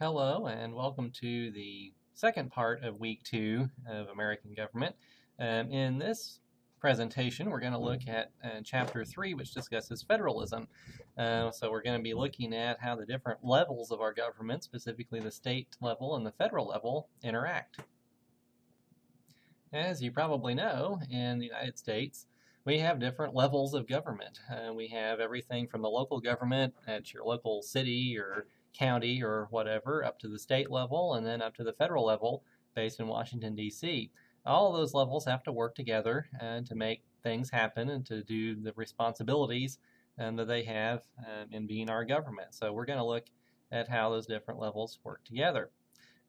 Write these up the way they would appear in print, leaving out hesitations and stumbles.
Hello, and welcome to the second part of week 2 of American government. In this presentation, we're going to look at chapter 3, which discusses federalism. So we're going to be looking at how the different levels of our government, specifically the state level and the federal level, interact. As you probably know, in the United States, we have different levels of government. We have everything from the local government at your local city or county or whatever, up to the state level, and then up to the federal level based in Washington, D.C. All of those levels have to work together to make things happen and to do the responsibilities that they have in being our government. So we're going to look at how those different levels work together.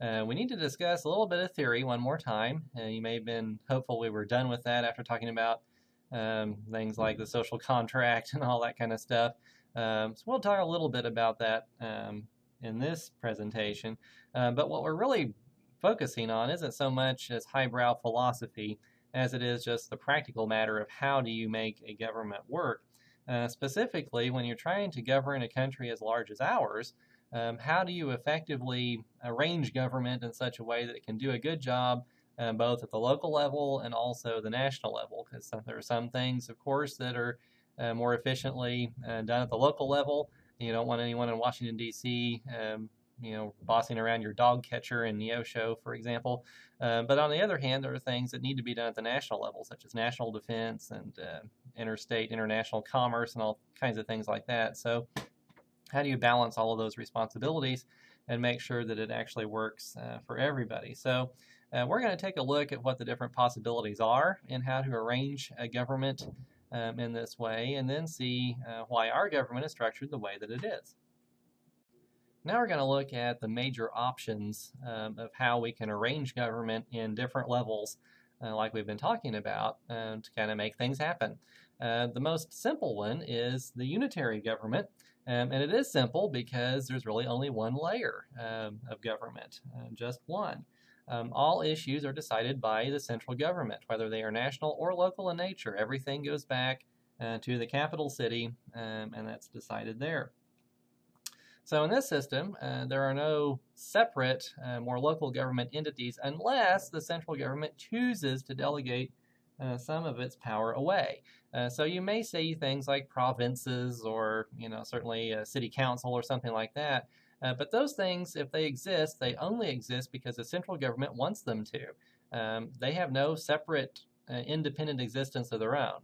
We need to discuss a little bit of theory one more time. You may have been hopeful we were done with that after talking about things like the social contract and all that kind of stuff. So we'll talk a little bit about that in this presentation. But what we're really focusing on isn't so much as highbrow philosophy as it is just the practical matter of how do you make a government work. Specifically, when you're trying to govern a country as large as ours, how do you effectively arrange government in such a way that it can do a good job both at the local level and also the national level? Because there are some things, of course, that are more efficiently done at the local level. You don't want anyone in Washington, D.C., bossing around your dog catcher in Neosho, for example. But on the other hand, there are things that need to be done at the national level, such as national defense and interstate, international commerce, and all kinds of things like that. So how do you balance all of those responsibilities and make sure that it actually works for everybody? So we're going to take a look at what the different possibilities are and how to arrange a government in this way, and then see why our government is structured the way that it is. Now we're going to look at the major options of how we can arrange government in different levels like we've been talking about to kind of make things happen. The most simple one is the unitary government. And it is simple because there's really only one layer of government, just one. All issues are decided by the central government, whether they are national or local in nature. Everything goes back to the capital city, and that's decided there. So in this system, there are no separate, more local government entities unless the central government chooses to delegate some of its power away. So you may see things like provinces or, certainly a city council or something like that. But those things, if they exist, they only exist because the central government wants them to. They have no separate independent existence of their own.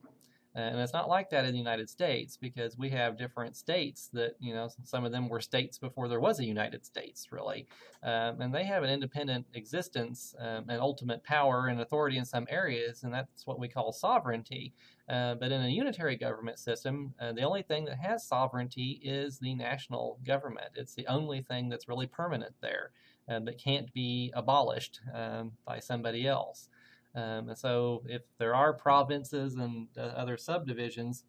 And it's not like that in the United States because we have different states that, some of them were states before there was a United States, really. And they have an independent existence and ultimate power and authority in some areas, and that's what we call sovereignty. But in a unitary government system, the only thing that has sovereignty is the national government. It's the only thing that's really permanent there that can't be abolished by somebody else. And so if there are provinces and other subdivisions,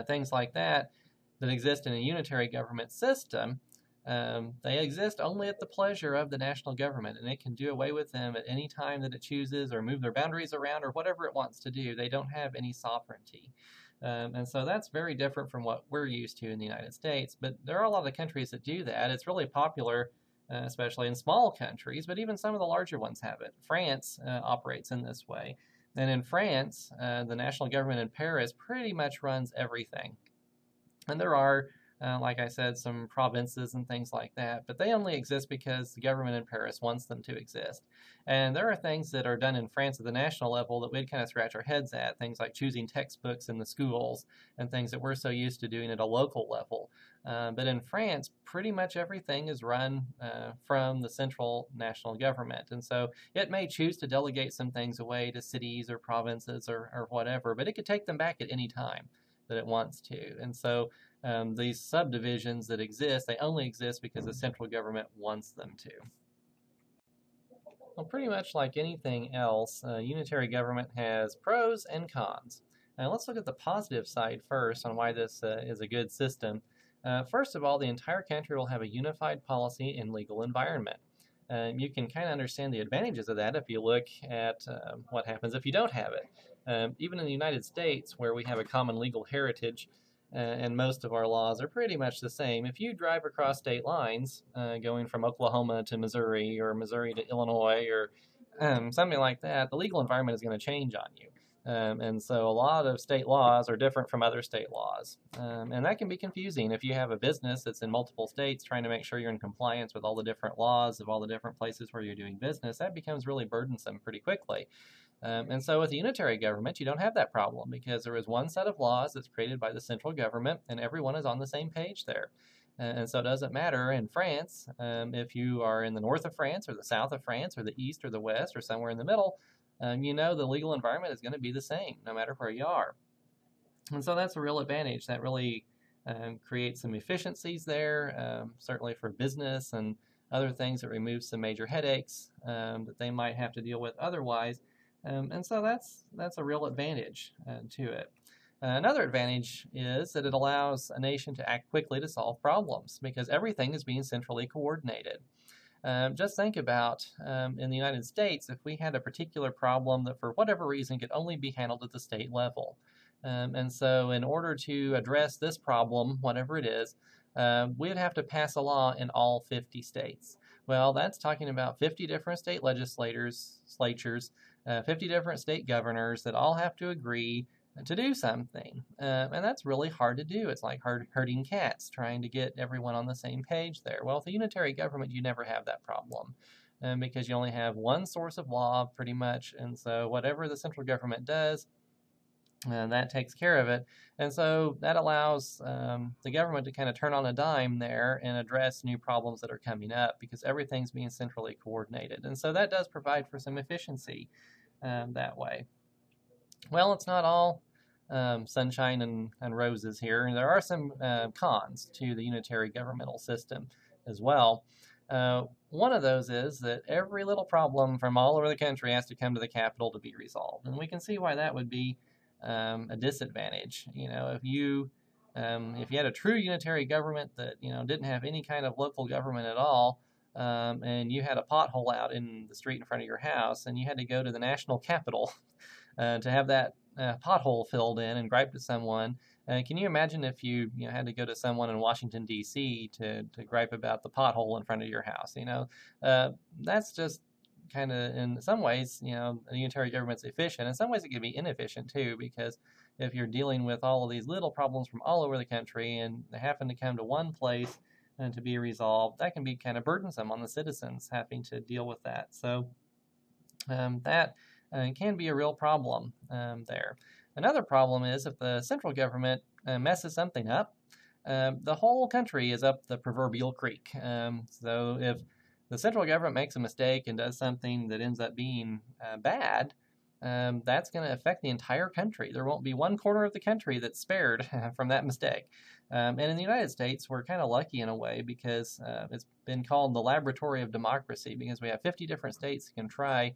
things like that, that exist in a unitary government system, they exist only at the pleasure of the national government, and it can do away with them at any time that it chooses or move their boundaries around or whatever it wants to do. They don't have any sovereignty. And so that's very different from what we're used to in the United States, but there are a lot of countries that do that. It's really popular especially in small countries, but even some of the larger ones have it. France operates in this way. And in France, the national government in Paris pretty much runs everything. And there are, like I said, some provinces and things like that, but they only exist because the government in Paris wants them to exist. And there are things that are done in France at the national level that we'd kind of scratch our heads at, things like choosing textbooks in the schools and things that we're so used to doing at a local level. But in France, pretty much everything is run from the central national government. And so it may choose to delegate some things away to cities or provinces or whatever, but it could take them back at any time that it wants to. And so these subdivisions that exist, they only exist because the central government wants them to. Well, pretty much like anything else, unitary government has pros and cons. Now let's look at the positive side first on why this is a good system. First of all, the entire country will have a unified policy and legal environment. You can kind of understand the advantages of that if you look at what happens if you don't have it. Even in the United States, where we have a common legal heritage, and most of our laws are pretty much the same. If you drive across state lines, going from Oklahoma to Missouri or Missouri to Illinois or something like that, the legal environment is going to change on you. And so a lot of state laws are different from other state laws. And that can be confusing if you have a business that's in multiple states trying to make sure you're in compliance with all the different laws of all the different places where you're doing business. That becomes really burdensome pretty quickly. And so with a unitary government, you don't have that problem because there is one set of laws that's created by the central government and everyone is on the same page there. And so it doesn't matter in France if you are in the north of France or the south of France or the east or the west or somewhere in the middle, you know the legal environment is going to be the same no matter where you are. And so that's a real advantage. That really creates some efficiencies there, certainly for business and other things. That removes some major headaches that they might have to deal with otherwise. And so that's a real advantage to it. Another advantage is that it allows a nation to act quickly to solve problems because everything is being centrally coordinated. Just think about in the United States, if we had a particular problem that for whatever reason could only be handled at the state level. And so in order to address this problem, whatever it is, we'd have to pass a law in all 50 states. Well, that's talking about 50 different state legislatures, 50 different state governors that all have to agree to do something. And that's really hard to do. It's like herding cats, trying to get everyone on the same page there. Well, with a unitary government, you never have that problem because you only have one source of law pretty much. And so whatever the central government does, that takes care of it. And so that allows the government to kind of turn on a dime there and address new problems that are coming up because everything's being centrally coordinated. And so that does provide for some efficiency that way. Well, it's not all sunshine and roses here. And there are some cons to the unitary governmental system as well. One of those is that every little problem from all over the country has to come to the capital to be resolved. And we can see why that would be a disadvantage. If you had a true unitary government that didn't have any kind of local government at all, and you had a pothole out in the street in front of your house, and you had to go to the national capital to have that pothole filled in and gripe to someone. Can you imagine if you had to go to someone in Washington, D.C. to gripe about the pothole in front of your house? That's just kind of, in some ways, the unitary government's efficient. In some ways, it can be inefficient too, because if you're dealing with all of these little problems from all over the country and they happen to come to one place and to be resolved, that can be kind of burdensome on the citizens having to deal with that. So that can be a real problem there. Another problem is if the central government messes something up, the whole country is up the proverbial creek. So if the central government makes a mistake and does something that ends up being bad, that's going to affect the entire country. There won't be one corner of the country that's spared from that mistake. And in the United States, we're kind of lucky in a way because it's been called the laboratory of democracy because we have 50 different states that can try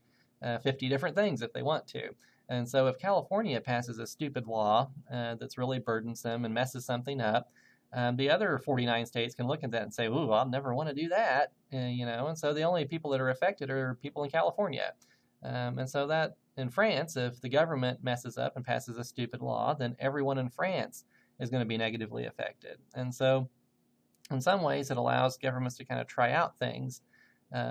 50 different things if they want to. And so if California passes a stupid law that's really burdensome and messes something up, the other 49 states can look at that and say, ooh, I'll never want to do that, and so the only people that are affected are people in California. And so that in France, if the government messes up and passes a stupid law, then everyone in France is going to be negatively affected. And so in some ways, it allows governments to kind of try out things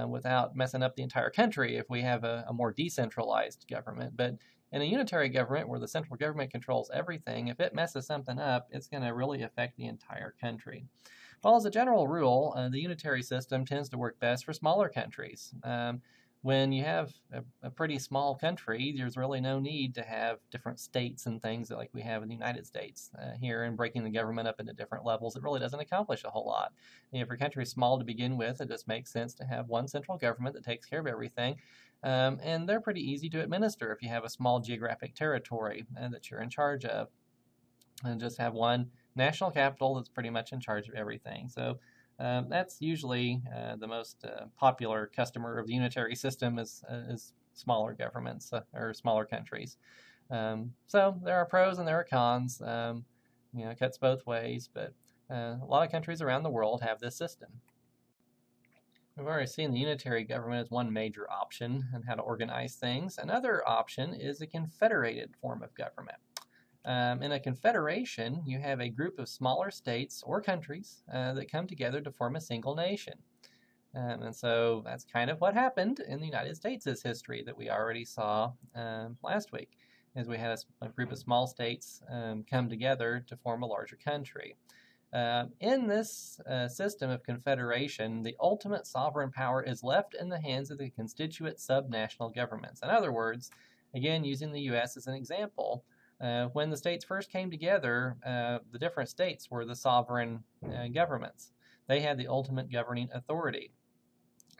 without messing up the entire country if we have a more decentralized government. But in a unitary government where the central government controls everything, if it messes something up, it's going to really affect the entire country. Well, as a general rule, the unitary system tends to work best for smaller countries. When you have a pretty small country, there's really no need to have different states and things like we have in the United States here, and breaking the government up into different levels. It really doesn't accomplish a whole lot. If your country is small to begin with, it just makes sense to have one central government that takes care of everything. And they're pretty easy to administer if you have a small geographic territory that you're in charge of. And just have one national capital that's pretty much in charge of everything. So that's usually the most popular customer of the unitary system is smaller governments or smaller countries. So there are pros and there are cons. It cuts both ways, but a lot of countries around the world have this system. We've already seen the unitary government as one major option and how to organize things. Another option is a confederated form of government. In a confederation, you have a group of smaller states or countries that come together to form a single nation. And so that's kind of what happened in the United States' history that we already saw last week, as we had a group of small states come together to form a larger country. In this system of confederation, the ultimate sovereign power is left in the hands of the constituent subnational governments. In other words, again, using the U.S. as an example, when the states first came together, the different states were the sovereign governments. They had the ultimate governing authority.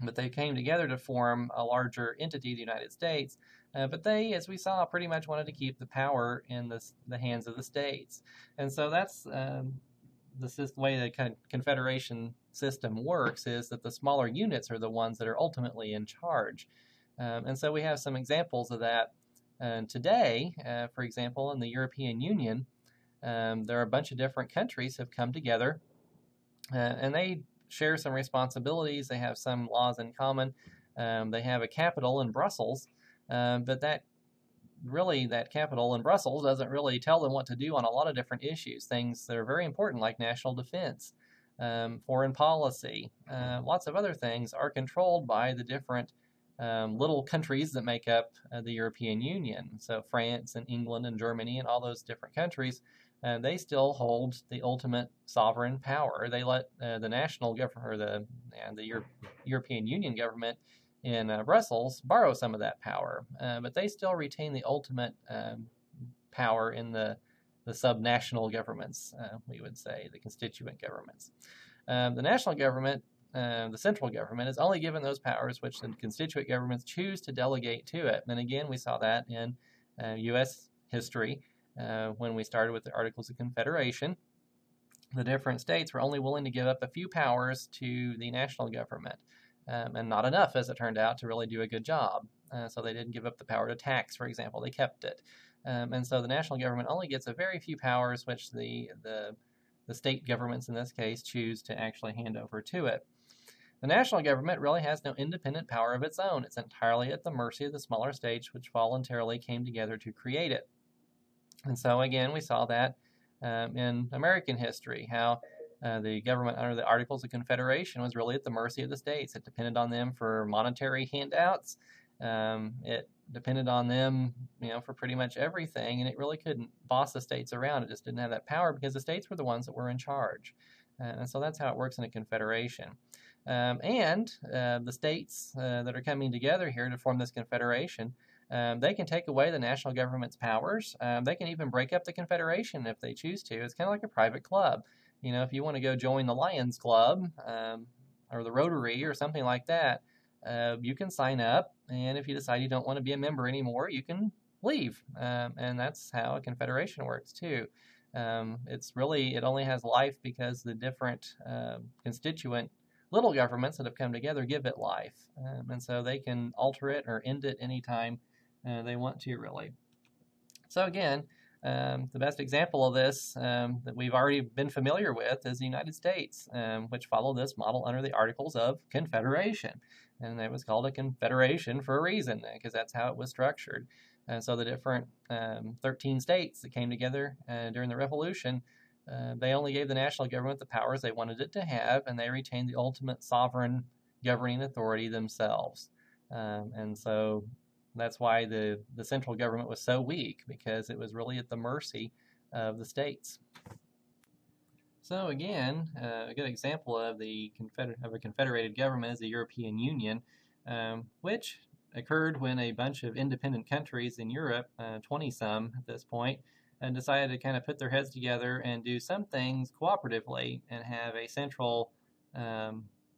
But they came together to form a larger entity, the United States. But they, as we saw, pretty much wanted to keep the power in the hands of the states. And so that's the way the confederation system works, is that the smaller units are the ones that are ultimately in charge. And so we have some examples of that today. For example, in the European Union, there are a bunch of different countries have come together, and they share some responsibilities. They have some laws in common. They have a capital in Brussels, but that capital in Brussels doesn't really tell them what to do on a lot of different issues, things that are very important like national defense, foreign policy. Lots of other things are controlled by the different little countries that make up the European Union. So France and England and Germany and all those different countries, they still hold the ultimate sovereign power. They let the national government, or the European Union government in Brussels borrow some of that power, but they still retain the ultimate power in the subnational governments, we would say, the constituent governments. The national government, the central government, is only given those powers which the constituent governments choose to delegate to it. And again, we saw that in U.S. history. When we started with the Articles of Confederation, the different states were only willing to give up a few powers to the national government, and not enough, as it turned out, to really do a good job. So they didn't give up the power to tax, for example. They kept it. And so the national government only gets a very few powers which the state governments, in this case, choose to actually hand over to it. The national government really has no independent power of its own. It's entirely at the mercy of the smaller states which voluntarily came together to create it. And so, again, we saw that in American history, how the government under the Articles of Confederation was really at the mercy of the states. It depended on them for monetary handouts. It depended on them, for pretty much everything, and it really couldn't boss the states around. It just didn't have that power because the states were the ones that were in charge. And so that's how it works in a confederation. The states that are coming together here to form this confederation, they can take away the national government's powers. They can even break up the confederation if they choose to. It's kind of like a private club. If you want to go join the Lions Club or the Rotary or something like that, you can sign up. And if you decide you don't want to be a member anymore, you can leave. And that's how a confederation works too. It only has life because the different constituent little governments that have come together give it life. And so they can alter it or end it anytime they want to, really. So again, the best example of this that we've already been familiar with is the United States, which followed this model under the Articles of Confederation. And it was called a confederation for a reason, because that's how it was structured. And so the different 13 states that came together during the Revolution, they only gave the national government the powers they wanted it to have, and they retained the ultimate sovereign governing authority themselves. And so that's why the central government was so weak, because it was really at the mercy of the states. So again, a good example of a confederated government is the European Union, which occurred when a bunch of independent countries in Europe, 20-some at this point, and decided to kind of put their heads together and do some things cooperatively and have a central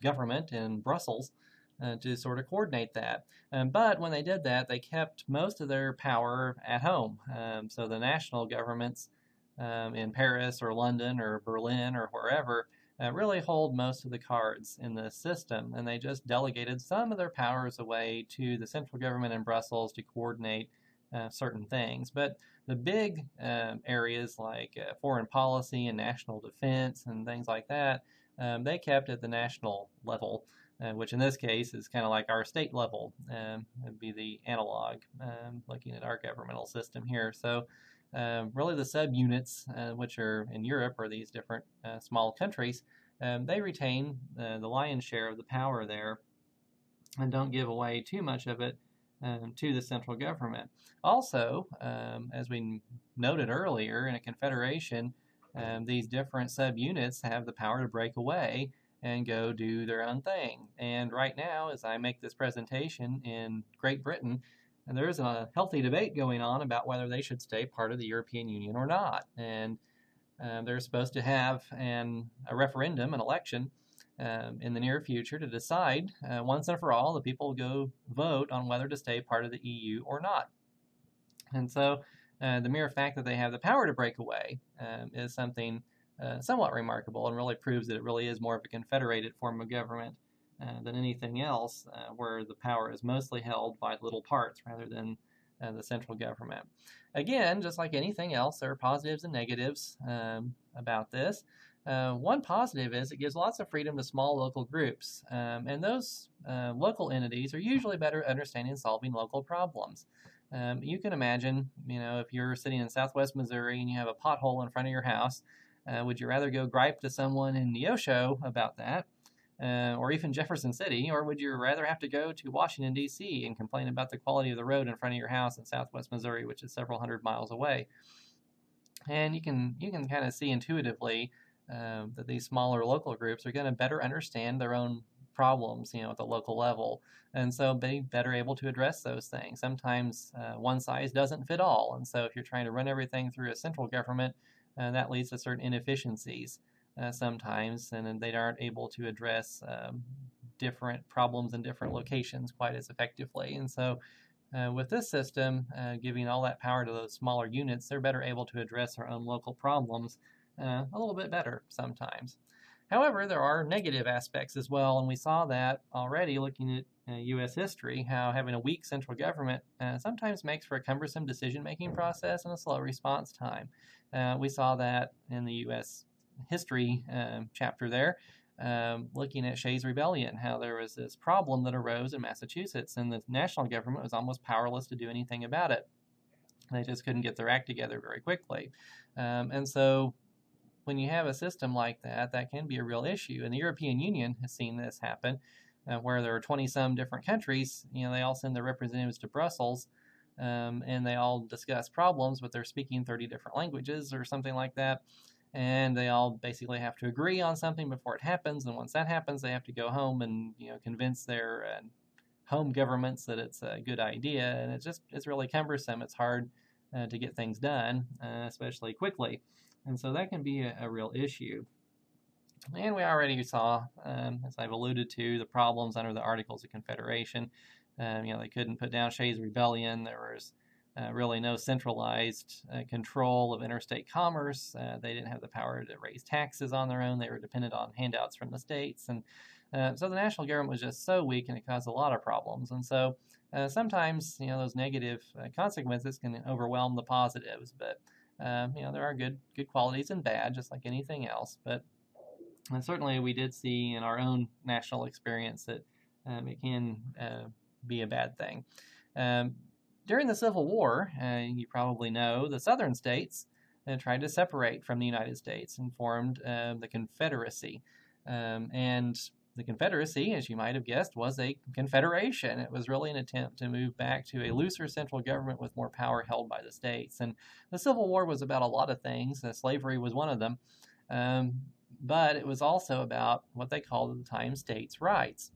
government in Brussels to sort of coordinate that. But when they did that, they kept most of their power at home. So the national governments in Paris or London or Berlin or wherever really hold most of the cards in the system, and they just delegated some of their powers away to the central government in Brussels to coordinate certain things. But the big areas like foreign policy and national defense and things like that, they kept at the national level, which in this case is kind of like our state level. It'd be the analog, looking at our governmental system here. So really the subunits, which are in Europe, or these different small countries, they retain the lion's share of the power there and don't give away too much of it to the central government. Also, as we noted earlier, in a confederation, these different subunits have the power to break away and go do their own thing. And right now, as I make this presentation in Great Britain, there is a healthy debate going on about whether they should stay part of the European Union or not. And they're supposed to have a referendum, an election, in the near future to decide once and for all. The people go vote on whether to stay part of the EU or not. And so the mere fact that they have the power to break away is something somewhat remarkable, and really proves that it really is more of a confederated form of government than anything else, where the power is mostly held by little parts rather than the central government. Again, just like anything else, there are positives and negatives about this. One positive is it gives lots of freedom to small local groups, and those local entities are usually better at understanding and solving local problems. You can imagine, if you're sitting in Southwest Missouri and you have a pothole in front of your house, would you rather go gripe to someone in Neosho about that, or even Jefferson City, or would you rather have to go to Washington, D.C. and complain about the quality of the road in front of your house in Southwest Missouri, which is several hundred miles away? And you can kind of see intuitively that these smaller local groups are going to better understand their own problems, at the local level, and so be better able to address those things. Sometimes one size doesn't fit all, and so if you're trying to run everything through a central government, that leads to certain inefficiencies sometimes, and they aren't able to address different problems in different locations quite as effectively. And so with this system, giving all that power to those smaller units, they're better able to address their own local problems a little bit better sometimes. However, there are negative aspects as well, and we saw that already looking at U.S. history, how having a weak central government sometimes makes for a cumbersome decision-making process and a slow response time. We saw that in the U.S. history chapter there, looking at Shays' Rebellion, how there was this problem that arose in Massachusetts, and the national government was almost powerless to do anything about it. They just couldn't get their act together very quickly. And so when you have a system like that, that can be a real issue. And the European Union has seen this happen, where there are 20-some different countries. They all send their representatives to Brussels, and they all discuss problems, but they're speaking 30 different languages or something like that. And they all basically have to agree on something before it happens. And once that happens, they have to go home and convince their home governments that it's a good idea. And it's really cumbersome. It's hard to get things done, especially quickly. And so that can be a real issue. And we already saw, as I've alluded to, the problems under the Articles of Confederation. They couldn't put down Shays' Rebellion. There was really no centralized control of interstate commerce. They didn't have the power to raise taxes on their own. They were dependent on handouts from the states. And so the national government was just so weak, and it caused a lot of problems. And so sometimes, those negative consequences can overwhelm the positives. But there are good qualities and bad, just like anything else. But certainly we did see in our own national experience that it can be a bad thing. During the Civil War, you probably know, the southern states tried to separate from the United States and formed the Confederacy. And the Confederacy, as you might have guessed, was a confederation. It was really an attempt to move back to a looser central government with more power held by the states. And the Civil War was about a lot of things. Slavery was one of them. But it was also about what they called at the time states' rights.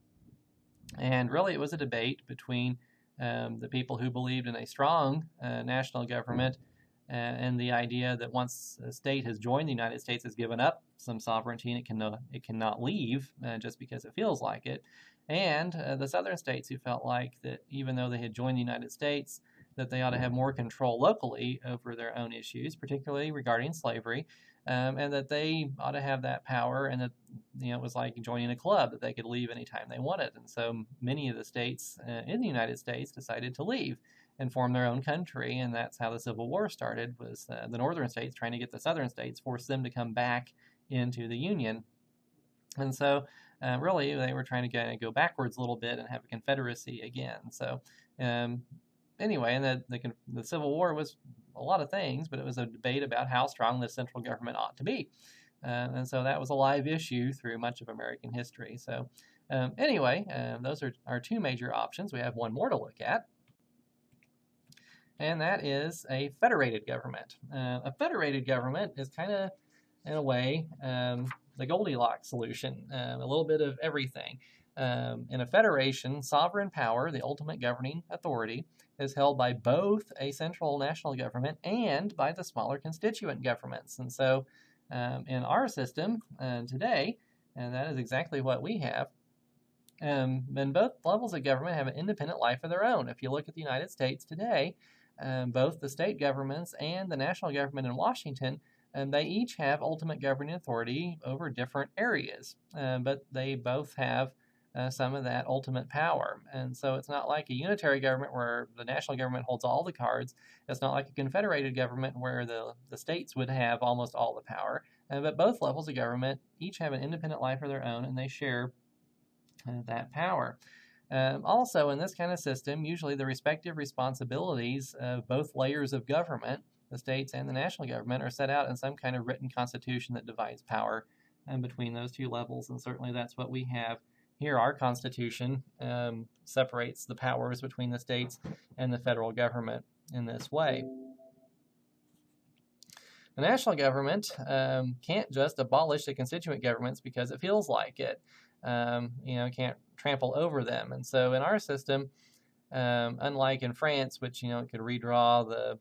And really it was a debate between the people who believed in a strong national government and the idea that once a state has joined the United States, has given up some sovereignty, and it cannot leave just because it feels like it. And the southern states who felt like that even though they had joined the United States, that they ought to have more control locally over their own issues, particularly regarding slavery, and that they ought to have that power, and that it was like joining a club, that they could leave anytime they wanted. And so many of the states in the United States decided to leave and form their own country, and that's how the Civil War started, was the northern states trying to get the southern states, force them to come back into the Union. And so really they were trying to go backwards a little bit and have a confederacy again. So anyway, and the Civil War was a lot of things, but it was a debate about how strong the central government ought to be. And so that was a live issue through much of American history. So anyway, those are our two major options. We have one more to look at, and that is a federated government. A federated government is kind of, in a way, the Goldilocks solution, a little bit of everything. In a federation, sovereign power, the ultimate governing authority, is held by both a central national government and by the smaller constituent governments. And so in our system today, and that is exactly what we have, and both levels of government have an independent life of their own. If you look at the United States today, both the state governments and the national government in Washington, they each have ultimate governing authority over different areas, but they both have some of that ultimate power. And so it's not like a unitary government where the national government holds all the cards. It's not like a confederated government where the states would have almost all the power. But both levels of government each have an independent life of their own, and they share that power. Also, in this kind of system, usually the respective responsibilities of both layers of government, the states and the national government, are set out in some kind of written constitution that divides power between those two levels. And certainly that's what we have here. Our Constitution separates the powers between the states and the federal government in this way. The national government can't just abolish the constituent governments because it feels like it. Can't trample over them. And so in our system, unlike in France, which, it could redraw the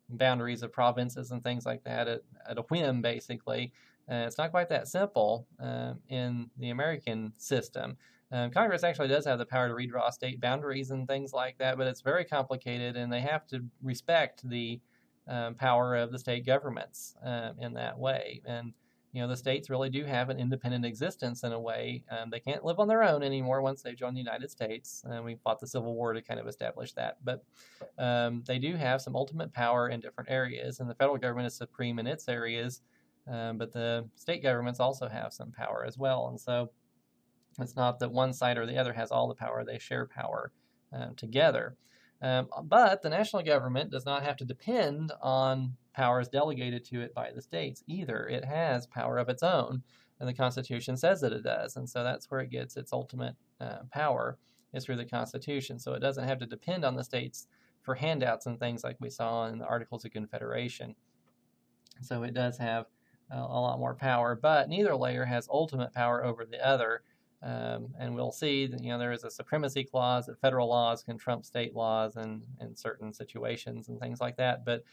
boundaries of provinces and things like that at a whim, basically, it's not quite that simple in the American system. Congress actually does have the power to redraw state boundaries and things like that, but it's very complicated, and they have to respect the power of the state governments in that way. And the states really do have an independent existence in a way. They can't live on their own anymore once they've joined the United States. We fought the Civil War to kind of establish that. But they do have some ultimate power in different areas, and the federal government is supreme in its areas, but the state governments also have some power as well. And so it's not that one side or the other has all the power. They share power together. But the national government does not have to depend on powers delegated to it by the states either. It has power of its own, and the Constitution says that it does. And so that's where it gets its ultimate power, is through the Constitution. So it doesn't have to depend on the states for handouts and things like we saw in the Articles of Confederation. So it does have a lot more power, but neither layer has ultimate power over the other. And we'll see that, there is a supremacy clause that federal laws can trump state laws in certain situations and things like that. But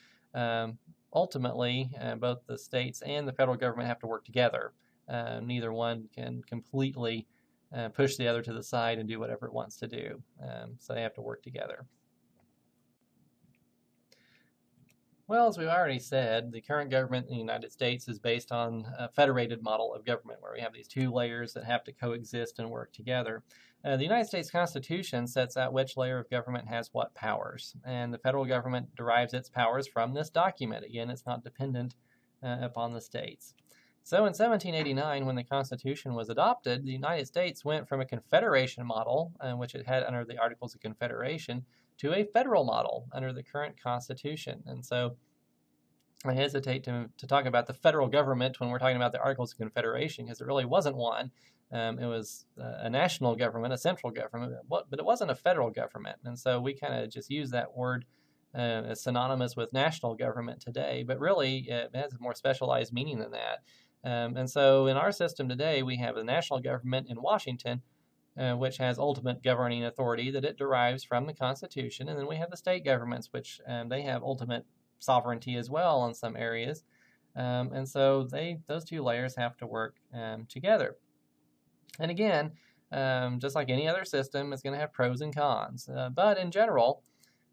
ultimately, both the states and the federal government have to work together. Neither one can completely push the other to the side and do whatever it wants to do. So they have to work together. Well, as we've already said, the current government in the United States is based on a federated model of government where we have these two layers that have to coexist and work together. The United States Constitution sets out which layer of government has what powers, and the federal government derives its powers from this document. Again, it's not dependent upon the states. So in 1789, when the Constitution was adopted, the United States went from a confederation model, which it had under the Articles of Confederation, to a federal model under the current Constitution. And so I hesitate to talk about the federal government when we're talking about the Articles of Confederation, because it really wasn't one. It was a national government, a central government, but it wasn't a federal government. And so we kind of just use that word as synonymous with national government today, but really it has a more specialized meaning than that. And so in our system today, we have the national government in Washington, which has ultimate governing authority that it derives from the Constitution. And then we have the state governments, which they have ultimate sovereignty as well in some areas. And so those two layers have to work together. And again, just like any other system, it's going to have pros and cons. But in general,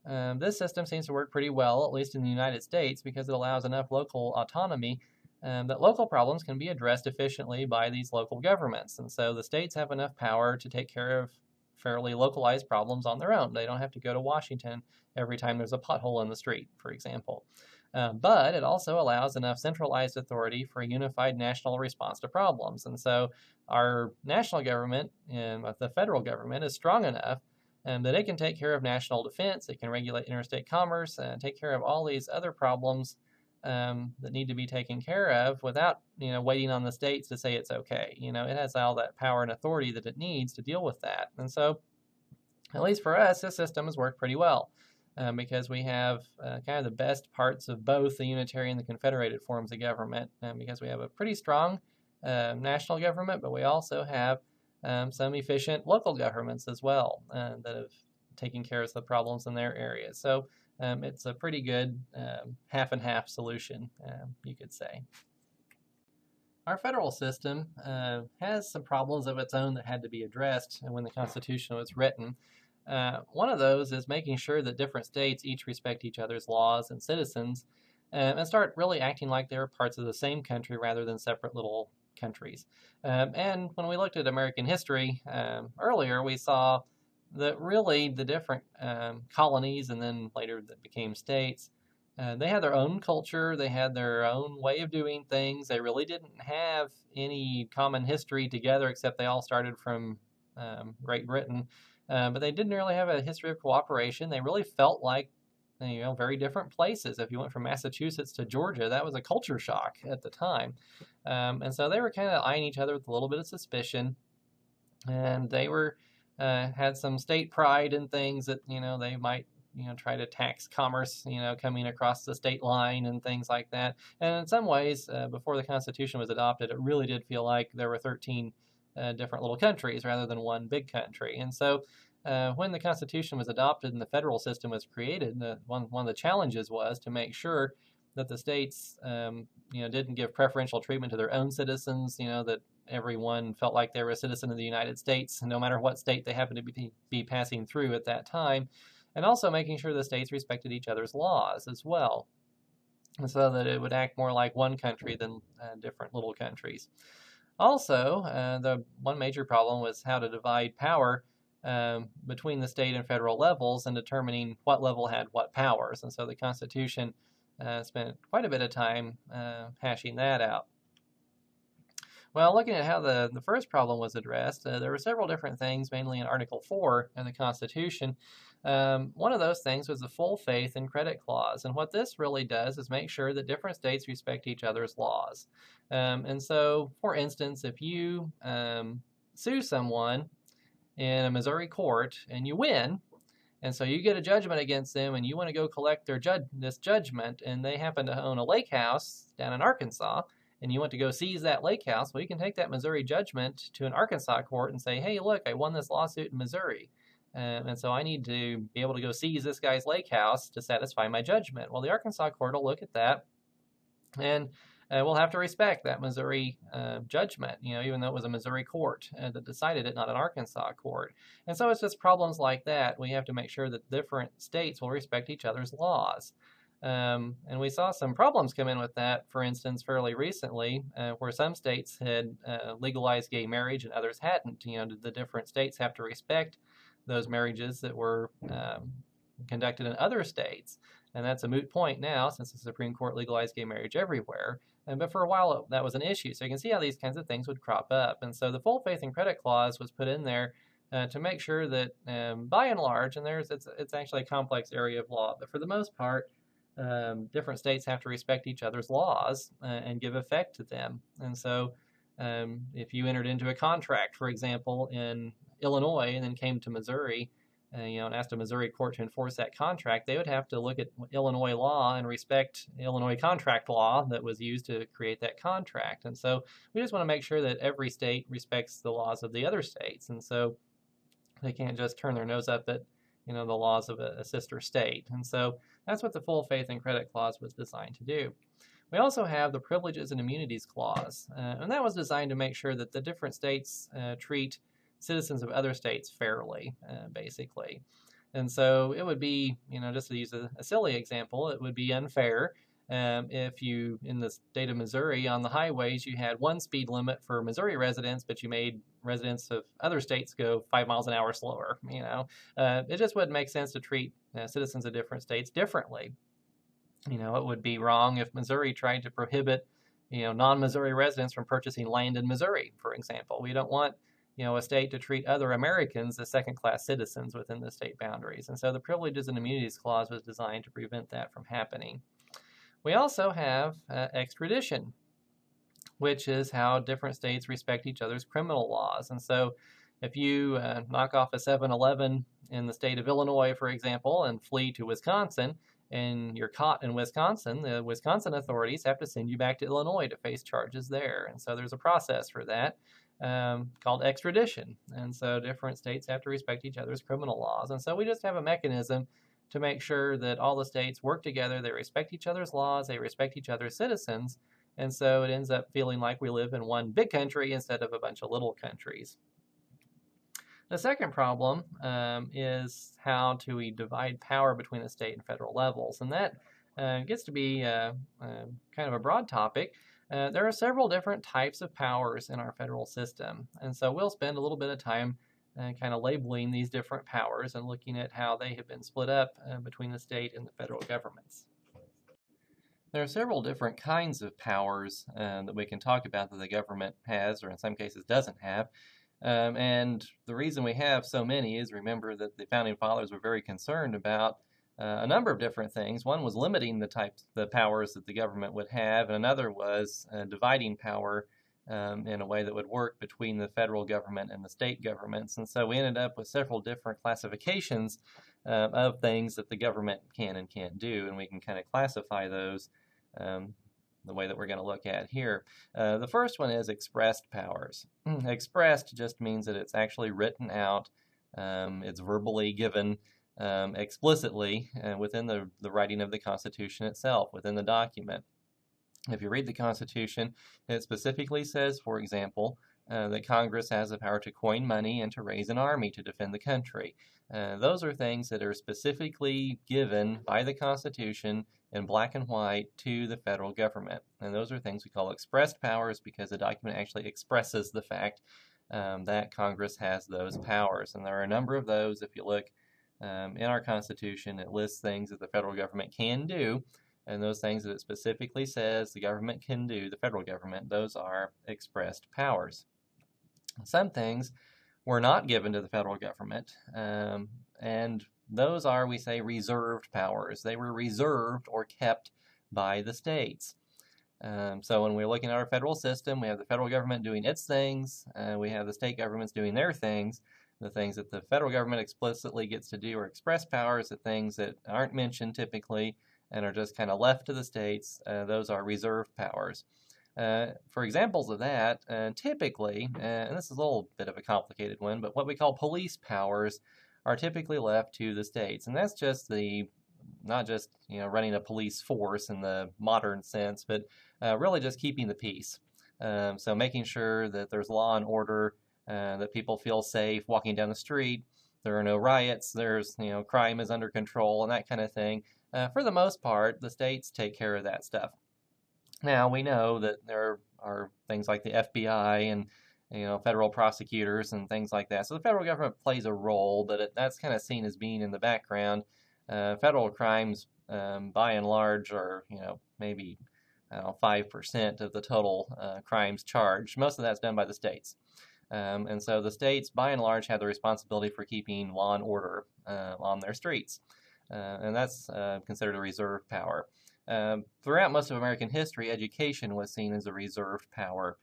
this system seems to work pretty well, at least in the United States, because it allows enough local autonomy that local problems can be addressed efficiently by these local governments. And so the states have enough power to take care of fairly localized problems on their own. They don't have to go to Washington every time there's a pothole in the street, for example. But it also allows enough centralized authority for a unified national response to problems. And so our national government, the federal government, is strong enough that it can take care of national defense, it can regulate interstate commerce, take care of all these other problems that need to be taken care of without, waiting on the states to say it's okay. It has all that power and authority that it needs to deal with that. And so, at least for us, this system has worked pretty well because we have kind of the best parts of both the unitary and the confederated forms of government, because we have a pretty strong national government, but we also have some efficient local governments as well that have taken care of the problems in their areas. So it's a pretty good half and half solution, you could say. Our federal system has some problems of its own that had to be addressed when the Constitution was written. One of those is making sure that different states each respect each other's laws and citizens and start really acting like they're parts of the same country rather than separate little countries. And when we looked at American history earlier, we saw that really the different colonies and then later that became states, they had their own culture, they had their own way of doing things. They really didn't have any common history together except they all started from Great Britain. But they didn't really have a history of cooperation. They really felt like, very different places. If you went from Massachusetts to Georgia, that was a culture shock at the time. And so they were kind of eyeing each other with a little bit of suspicion. And they were had some state pride and things that, they might, try to tax commerce, coming across the state line and things like that. And in some ways, before the Constitution was adopted, it really did feel like there were 13 different little countries rather than one big country. And so when the Constitution was adopted and the federal system was created, one of the challenges was to make sure that the states didn't give preferential treatment to their own citizens, that everyone felt like they were a citizen of the United States, no matter what state they happened to be passing through at that time, and also making sure the states respected each other's laws as well, so that it would act more like one country than different little countries. Also, the one major problem was how to divide power between the state and federal levels and determining what level had what powers. And so the Constitution spent quite a bit of time hashing that out. Well, looking at how the first problem was addressed, there were several different things, mainly in Article 4 in the Constitution. One of those things was the full faith and credit clause. And what this really does is make sure that different states respect each other's laws. And so, for instance, if you sue someone in a Missouri court and you win, and so you get a judgment against them and you want to go collect this judgment, and they happen to own a lake house down in Arkansas, and you want to go seize that lake house, well, you can take that Missouri judgment to an Arkansas court and say, hey, look, I won this lawsuit in Missouri. And so I need to be able to go seize this guy's lake house to satisfy my judgment. Well, the Arkansas court will look at that, and we'll have to respect that Missouri judgment, even though it was a Missouri court that decided it, not an Arkansas court. And so it's just problems like that. We have to make sure that different states will respect each other's laws. And we saw some problems come in with that, for instance, fairly recently, where some states had legalized gay marriage and others hadn't. Did the different states have to respect those marriages that were conducted in other states? And that's a moot point now, since the Supreme Court legalized gay marriage everywhere. But for a while, that was an issue. So you can see how these kinds of things would crop up. And so the full faith and credit clause was put in there to make sure that, by and large, and it's actually a complex area of law, but for the most part, different states have to respect each other's laws and give effect to them. And so if you entered into a contract, for example, in Illinois and then came to Missouri, and asked a Missouri court to enforce that contract, they would have to look at Illinois law and respect Illinois contract law that was used to create that contract. And so we just want to make sure that every state respects the laws of the other states. And so they can't just turn their nose up at, the laws of a sister state. And so that's what the full faith and credit clause was designed to do. We also have the privileges and immunities clause, and that was designed to make sure that the different states treat citizens of other states fairly, basically. And so it would be, just to use a silly example, it would be unfair if you, in the state of Missouri, on the highways, you had one speed limit for Missouri residents, but you made residents of other states go 5 miles an hour slower. It just wouldn't make sense to treat citizens of different states differently. It would be wrong if Missouri tried to prohibit, non-Missouri residents from purchasing land in Missouri, for example. We don't want a state to treat other Americans as second-class citizens within the state boundaries. And so the Privileges and Immunities Clause was designed to prevent that from happening. We also have extradition, which is how different states respect each other's criminal laws. And so if you knock off a 7-Eleven in the state of Illinois, for example, and flee to Wisconsin, and you're caught in Wisconsin, the Wisconsin authorities have to send you back to Illinois to face charges there. And so there's a process for that called extradition. And so different states have to respect each other's criminal laws. And so we just have a mechanism to make sure that all the states work together, they respect each other's laws, they respect each other's citizens, and so it ends up feeling like we live in one big country instead of a bunch of little countries. The second problem is how do we divide power between the state and federal levels, and that gets to be kind of a broad topic. There are several different types of powers in our federal system, and so we'll spend a little bit of time kind of labeling these different powers and looking at how they have been split up between the state and the federal governments. There are several different kinds of powers that we can talk about that the government has, or in some cases doesn't have. And the reason we have so many is, remember that the Founding Fathers were very concerned about a number of different things. One was limiting the powers that the government would have, and another was dividing power in a way that would work between the federal government and the state governments. And so we ended up with several different classifications of things that the government can and can't do, and we can kind of classify those the way that we're going to look at here. The first one is expressed powers. Expressed just means that it's actually written out, it's verbally given explicitly within the writing of the Constitution itself, within the document. If you read the Constitution, it specifically says, for example, that Congress has the power to coin money and to raise an army to defend the country. Those are things that are specifically given by the Constitution in black and white to the federal government. And those are things we call expressed powers because the document actually expresses the fact that Congress has those powers. And there are a number of those. If you look in our Constitution, it lists things that the federal government can do. And those things that it specifically says the government can do, the federal government, those are expressed powers. Some things were not given to the federal government, and those are, we say, reserved powers. They were reserved or kept by the states. So when we're looking at our federal system, we have the federal government doing its things, we have the state governments doing their things. The things that the federal government explicitly gets to do are expressed powers. The things that aren't mentioned typically and are just kind of left to the states, those are reserved powers. For examples of that, typically, and this is a little bit of a complicated one, but what we call police powers are typically left to the states. And that's just not just running a police force in the modern sense, but really just keeping the peace. So making sure that there's law and order, that people feel safe walking down the street, there are no riots, there's crime is under control and that kind of thing. For the most part, the states take care of that stuff. Now, we know that there are things like the FBI and federal prosecutors and things like that. So the federal government plays a role, but that's kind of seen as being in the background. Federal crimes, by and large, are maybe 5% of the total crimes charged. Most of that's done by the states. And so the states, by and large, have the responsibility for keeping law and order on their streets. And that's considered a reserved power. Throughout most of American history, education was seen as a reserved power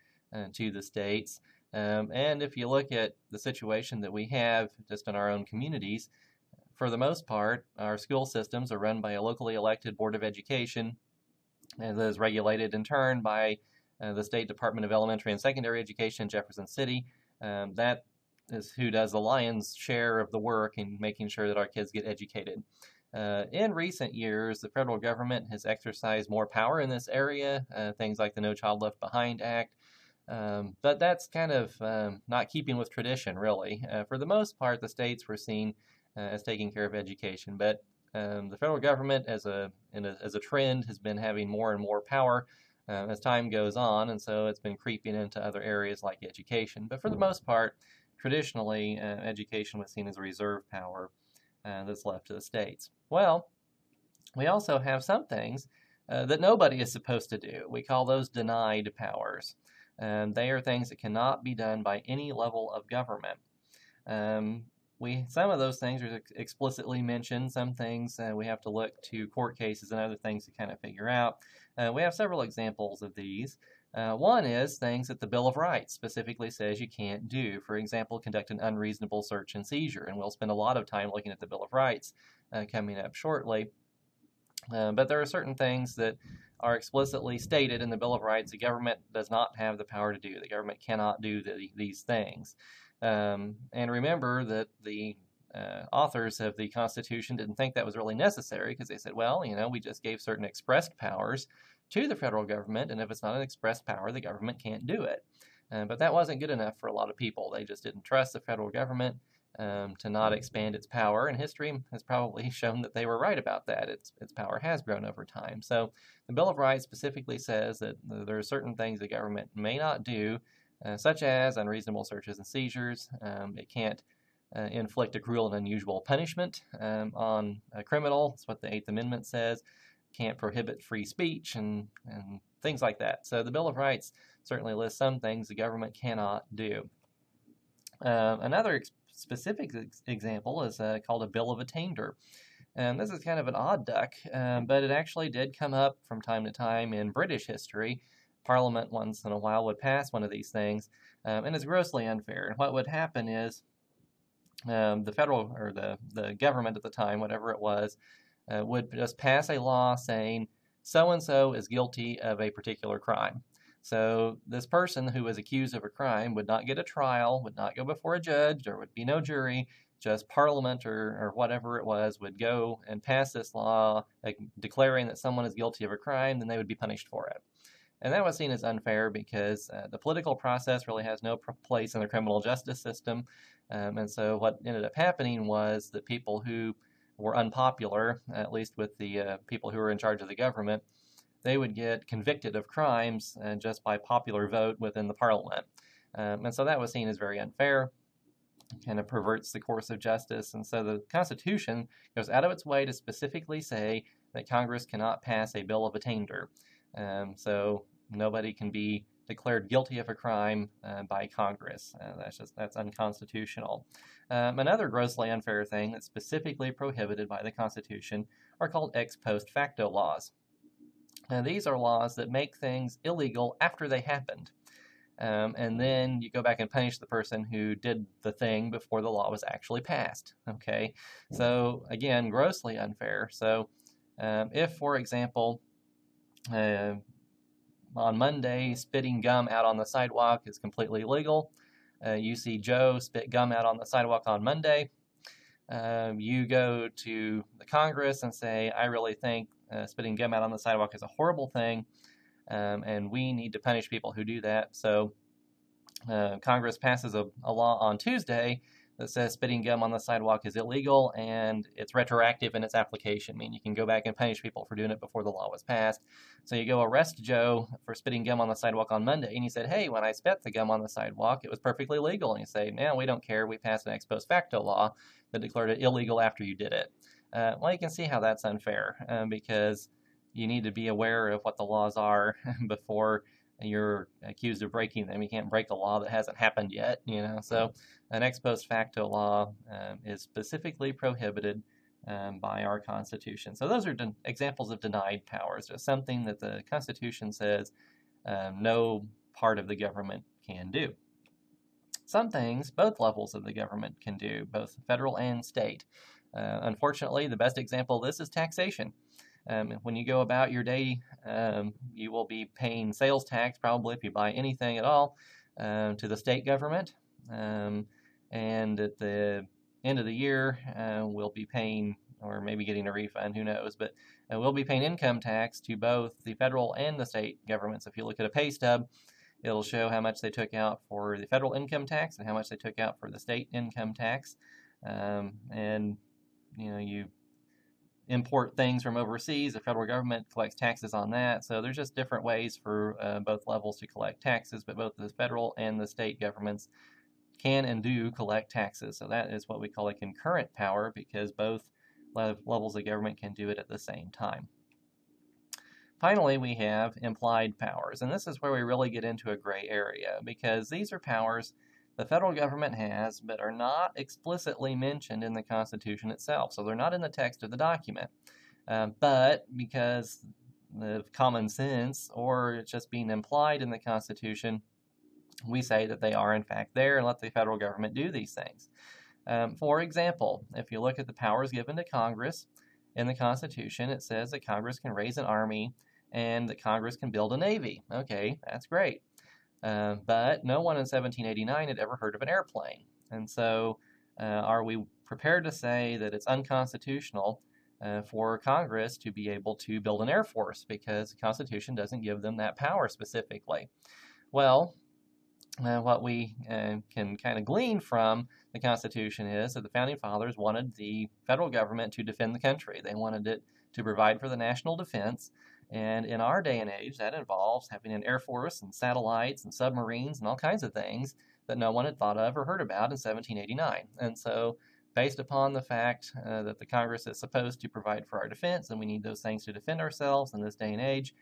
to the states. And if you look at the situation that we have just in our own communities, for the most part, our school systems are run by a locally elected Board of Education that is regulated in turn by the State Department of Elementary and Secondary Education in Jefferson City. That is who does the lion's share of the work in making sure that our kids get educated. In recent years, the federal government has exercised more power in this area, things like the No Child Left Behind Act, but that's kind of not keeping with tradition, really. For the most part, the states were seen as taking care of education, but the federal government, as a trend, has been having more and more power as time goes on, and so it's been creeping into other areas like education. But for the most part, traditionally, education was seen as a reserved power that's left to the states. Well, we also have some things that nobody is supposed to do. We call those denied powers. They are things that cannot be done by any level of government. Some of those things are explicitly mentioned. Some things we have to look to court cases and other things to kind of figure out. We have several examples of these. One is things that the Bill of Rights specifically says you can't do. For example, conduct an unreasonable search and seizure. And we'll spend a lot of time looking at the Bill of Rights coming up shortly. But there are certain things that are explicitly stated in the Bill of Rights the government does not have the power to do. The government cannot do these things. And remember that the authors of the Constitution didn't think that was really necessary, because they said, well, we just gave certain expressed powers to the federal government, and if it's not an expressed power, the government can't do it. But that wasn't good enough for a lot of people. They just didn't trust the federal government to not expand its power, and history has probably shown that they were right about that. Its power has grown over time. So the Bill of Rights specifically says that there are certain things the government may not do, such as unreasonable searches and seizures. It can't inflict a cruel and unusual punishment on a criminal. That's what the Eighth Amendment says. Can't prohibit free speech and things like that. So the Bill of Rights certainly lists some things the government cannot do. Another specific example is called a Bill of Attainder. This is kind of an odd duck, but it actually did come up from time to time in British history. Parliament once in a while would pass one of these things, and it's grossly unfair. And what would happen is the federal, or the government at the time, whatever it was, would just pass a law saying so-and-so is guilty of a particular crime. So this person who was accused of a crime would not get a trial, would not go before a judge, there would be no jury, just Parliament or whatever it was would go and pass this law declaring that someone is guilty of a crime, then they would be punished for it. And that was seen as unfair because the political process really has no place in the criminal justice system. And so what ended up happening was that people who were unpopular, at least with the people who were in charge of the government, they would get convicted of crimes just by popular vote within the parliament. And so that was seen as very unfair, kind of perverts the course of justice. And so the Constitution goes out of its way to specifically say that Congress cannot pass a Bill of Attainder. So nobody can be declared guilty of a crime by Congress. That's unconstitutional. Another grossly unfair thing that's specifically prohibited by the Constitution are called ex post facto laws. These are laws that make things illegal after they happened. And then you go back and punish the person who did the thing before the law was actually passed. Okay, so again, grossly unfair. So if, for example, on Monday, spitting gum out on the sidewalk is completely legal. You see Joe spit gum out on the sidewalk on Monday. You go to the Congress and say, I really think spitting gum out on the sidewalk is a horrible thing, and we need to punish people who do that. So Congress passes a law on Tuesday that says spitting gum on the sidewalk is illegal, and it's retroactive in its application. I mean, you can go back and punish people for doing it before the law was passed. So you go arrest Joe for spitting gum on the sidewalk on Monday, and he said, hey, when I spit the gum on the sidewalk, it was perfectly legal. And you say, no, we don't care. We passed an ex post facto law that declared it illegal after you did it. Well, you can see how that's unfair, because you need to be aware of what the laws are before you're accused of breaking them. You can't break a law that hasn't happened yet, So an ex post facto law is specifically prohibited by our Constitution. So those are examples of denied powers. Just something that the Constitution says no part of the government can do. Some things both levels of the government can do, both federal and state. Unfortunately, the best example of this is taxation. When you go about your day, you will be paying sales tax, probably if you buy anything at all, to the state government. And at the end of the year, we'll be paying, or maybe getting a refund, who knows, but we'll be paying income tax to both the federal and the state governments. If you look at a pay stub, it'll show how much they took out for the federal income tax and how much they took out for the state income tax. And you import things from overseas, the federal government collects taxes on that. So there's just different ways for both levels to collect taxes, but both the federal and the state governments can and do collect taxes. So that is what we call a concurrent power, because both levels of government can do it at the same time. Finally, we have implied powers, and this is where we really get into a gray area, because these are powers the federal government has but are not explicitly mentioned in the Constitution itself, so they're not in the text of the document. But because of common sense, or it's just being implied in the Constitution, we say that they are in fact there and let the federal government do these things. For example, if you look at the powers given to Congress in the Constitution, it says that Congress can raise an army and that Congress can build a navy. Okay, that's great. But no one in 1789 had ever heard of an airplane. And so are we prepared to say that it's unconstitutional for Congress to be able to build an air force because the Constitution doesn't give them that power specifically? Well, what we can kind of glean from the Constitution is that the Founding Fathers wanted the federal government to defend the country. They wanted it to provide for the national defense. And in our day and age, that involves having an air force and satellites and submarines and all kinds of things that no one had thought of or heard about in 1789. And so, based upon the fact that the Congress is supposed to provide for our defense, and we need those things to defend ourselves in this day and age,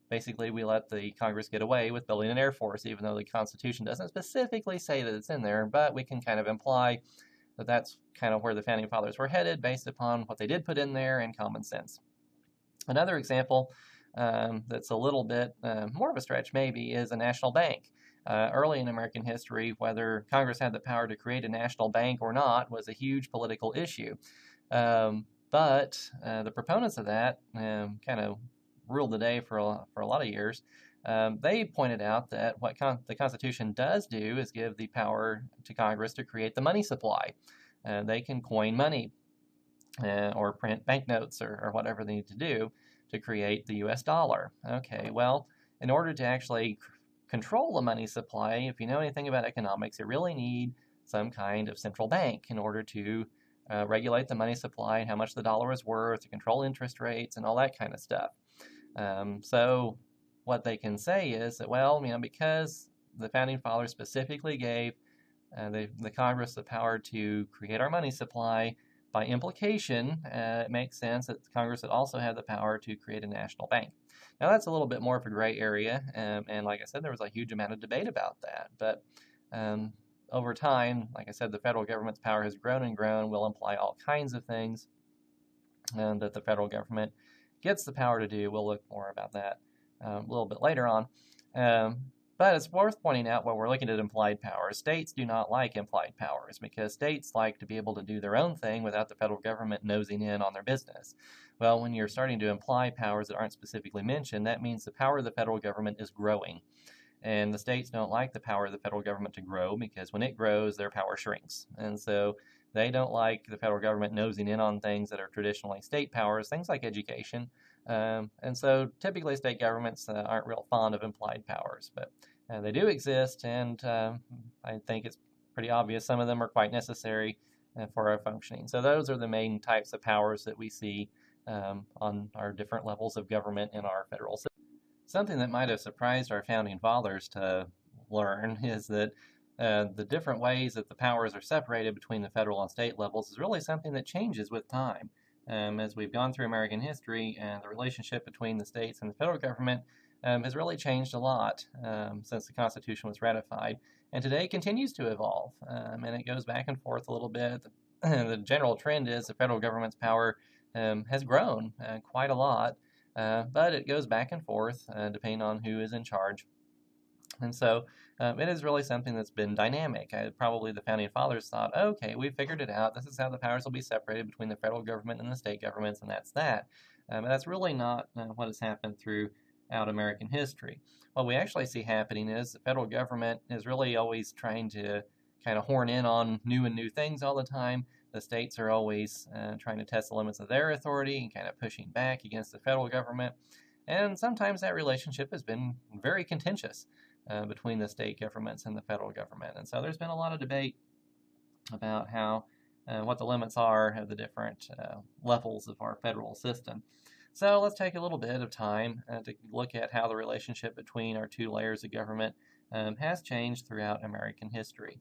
basically we let the Congress get away with building an air force, even though the Constitution doesn't specifically say that it's in there, but we can kind of imply that that's kind of where the Founding Fathers were headed based upon what they did put in there and common sense. Another example that's a little bit more of a stretch maybe is a national bank. Early in American history, whether Congress had the power to create a national bank or not was a huge political issue. But the proponents of that kind of ruled the day for a lot of years. They pointed out that what the Constitution does do is give the power to Congress to create the money supply. They can coin money or print banknotes or whatever they need to do to create the US dollar. Okay, well, in order to actually control the money supply, if you know anything about economics, you really need some kind of central bank in order to regulate the money supply and how much the dollar is worth, to control interest rates and all that kind of stuff. So what they can say is that, well, because the Founding Fathers specifically gave the Congress the power to create our money supply, by implication, it makes sense that Congress would also have the power to create a national bank. Now, that's a little bit more of a gray area, and like I said, there was a huge amount of debate about that. But over time, like I said, the federal government's power has grown and grown, will imply all kinds of things that the federal government gets the power to do. We'll look more about that a little bit later on. But it's worth pointing out when we're looking at implied powers, states do not like implied powers because states like to be able to do their own thing without the federal government nosing in on their business. Well, when you're starting to imply powers that aren't specifically mentioned, that means the power of the federal government is growing. And the states don't like the power of the federal government to grow because when it grows, their power shrinks. And so they don't like the federal government nosing in on things that are traditionally state powers, things like education. And so typically state governments aren't real fond of implied powers, but they do exist, and I think it's pretty obvious some of them are quite necessary for our functioning. So those are the main types of powers that we see on our different levels of government in our federal system. Something that might have surprised our Founding Fathers to learn is that the different ways that the powers are separated between the federal and state levels is really something that changes with time. As we've gone through American history, and the relationship between the states and the federal government has really changed a lot since the Constitution was ratified, and today continues to evolve, and it goes back and forth a little bit. The general trend is the federal government's power has grown quite a lot, but it goes back and forth depending on who is in charge. And so it is really something that's been dynamic. Probably the Founding Fathers thought, okay, we figured it out. This is how the powers will be separated between the federal government and the state governments, and that's that. But that's really not what has happened throughout American history. What we actually see happening is the federal government is really always trying to kind of horn in on new things all the time. The states are always trying to test the limits of their authority and kind of pushing back against the federal government. And sometimes that relationship has been very contentious between the state governments and the federal government. And so there's been a lot of debate about what the limits are of the different levels of our federal system. So let's take a little bit of time to look at how the relationship between our two layers of government has changed throughout American history.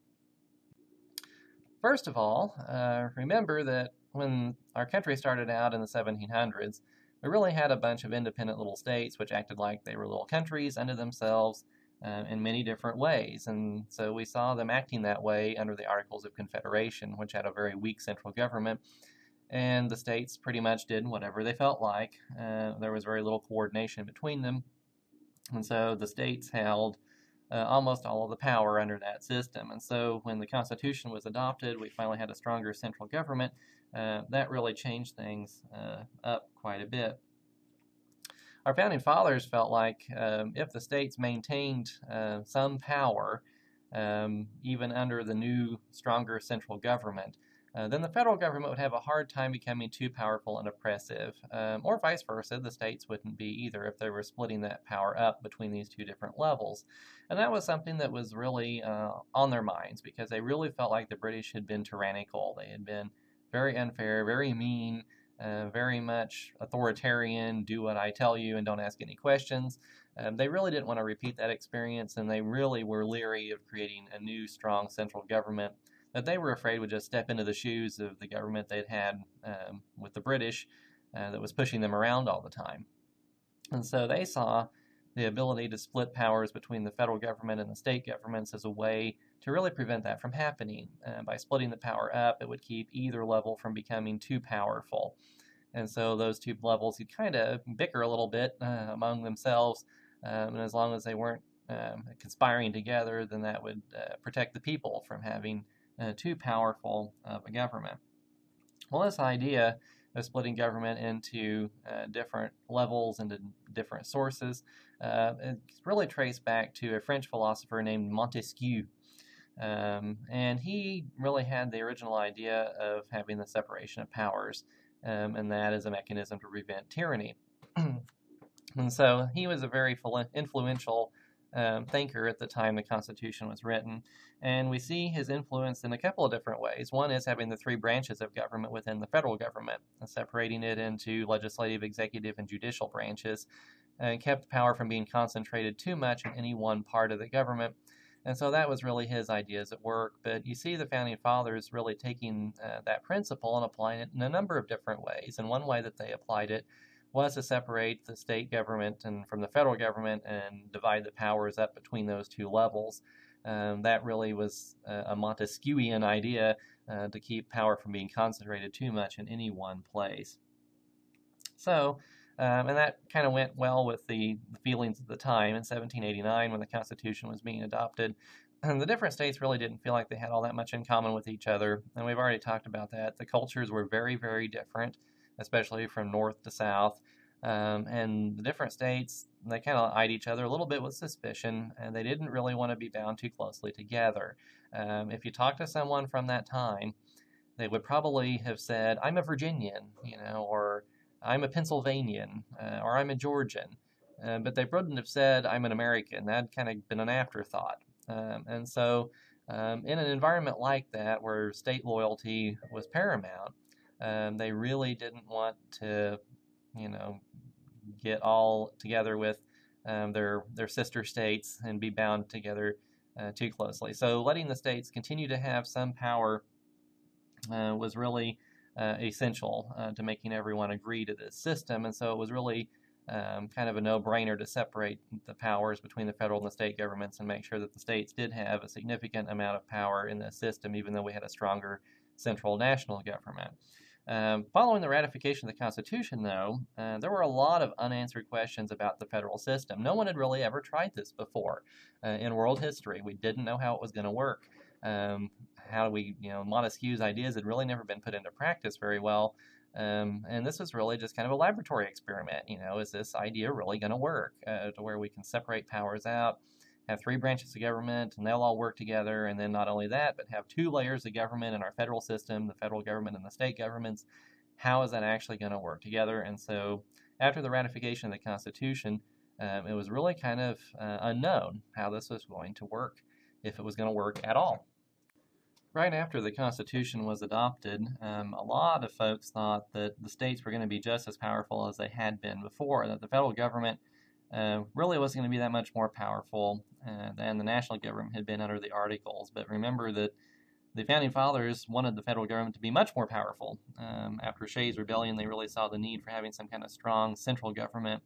First of all, remember that when our country started out in the 1700s, we really had a bunch of independent little states which acted like they were little countries unto themselves in many different ways. And so we saw them acting that way under the Articles of Confederation, which had a very weak central government. And the states pretty much did whatever they felt like. There was very little coordination between them. And so the states held almost all of the power under that system. And so when the Constitution was adopted, we finally had a stronger central government. That really changed things up quite a bit. Our founding fathers felt like if the states maintained some power, even under the new, stronger central government, then the federal government would have a hard time becoming too powerful and oppressive, or vice versa. The states wouldn't be either if they were splitting that power up between these two different levels. And that was something that was really on their minds, because they really felt like the British had been tyrannical. They had been very unfair, very mean, very much authoritarian, do what I tell you and don't ask any questions. They really didn't want to repeat that experience, and they really were leery of creating a new, strong central government that they were afraid would just step into the shoes of the government they'd had with the British that was pushing them around all the time. And so they saw the ability to split powers between the federal government and the state governments as a way to really prevent that from happening. By splitting the power up, it would keep either level from becoming too powerful. And so those two levels could kind of bicker a little bit among themselves, and as long as they weren't conspiring together, then that would protect the people from having too powerful of a government. Well, this idea of splitting government into different levels, into different sources, it's really traced back to a French philosopher named Montesquieu. And he really had the original idea of having the separation of powers, and that is a mechanism to prevent tyranny. And so he was a very influential thinker at the time the Constitution was written, and we see his influence in a couple of different ways. One is having the three branches of government within the federal government, and separating it into legislative, executive, and judicial branches, and kept power from being concentrated too much in any one part of the government. And so that was really his ideas at work. But you see the Founding Fathers really taking that principle and applying it in a number of different ways. And one way that they applied it was to separate the state government and from the federal government and divide the powers up between those two levels. That really was a Montesquieuian idea to keep power from being concentrated too much in any one place. So, and that kind of went well with the feelings of the time. In 1789, when the Constitution was being adopted, the different states really didn't feel like they had all that much in common with each other, and we've already talked about that. The cultures were very, very different, especially from north to south, and the different states, they kind of eyed each other a little bit with suspicion, and they didn't really want to be bound too closely together. If you talk to someone from that time, they would probably have said, "I'm a Virginian," or "I'm a Pennsylvanian," or "I'm a Georgian," but they wouldn't have said, "I'm an American." That'd kind of been an afterthought. And so in an environment like that, where state loyalty was paramount, they really didn't want to, get all together with their sister states and be bound together too closely. So letting the states continue to have some power was really essential to making everyone agree to this system. And so it was really kind of a no-brainer to separate the powers between the federal and the state governments and make sure that the states did have a significant amount of power in the system, even though we had a stronger central national government. Following the ratification of the Constitution, though, there were a lot of unanswered questions about the federal system. No one had really ever tried this before in world history. We didn't know how it was going to work. Montesquieu's ideas had really never been put into practice very well. And this was really just kind of a laboratory experiment. Is this idea really going to work to where we can separate powers out, have three branches of government, and they'll all work together, and then not only that, but have two layers of government in our federal system, the federal government and the state governments. How is that actually going to work together? And so after the ratification of the Constitution, it was really kind of unknown how this was going to work, if it was going to work at all. Right after the Constitution was adopted, a lot of folks thought that the states were going to be just as powerful as they had been before, that the federal government really wasn't going to be that much more powerful than the national government had been under the Articles. But remember that the Founding Fathers wanted the federal government to be much more powerful. After Shays' Rebellion, they really saw the need for having some kind of strong central government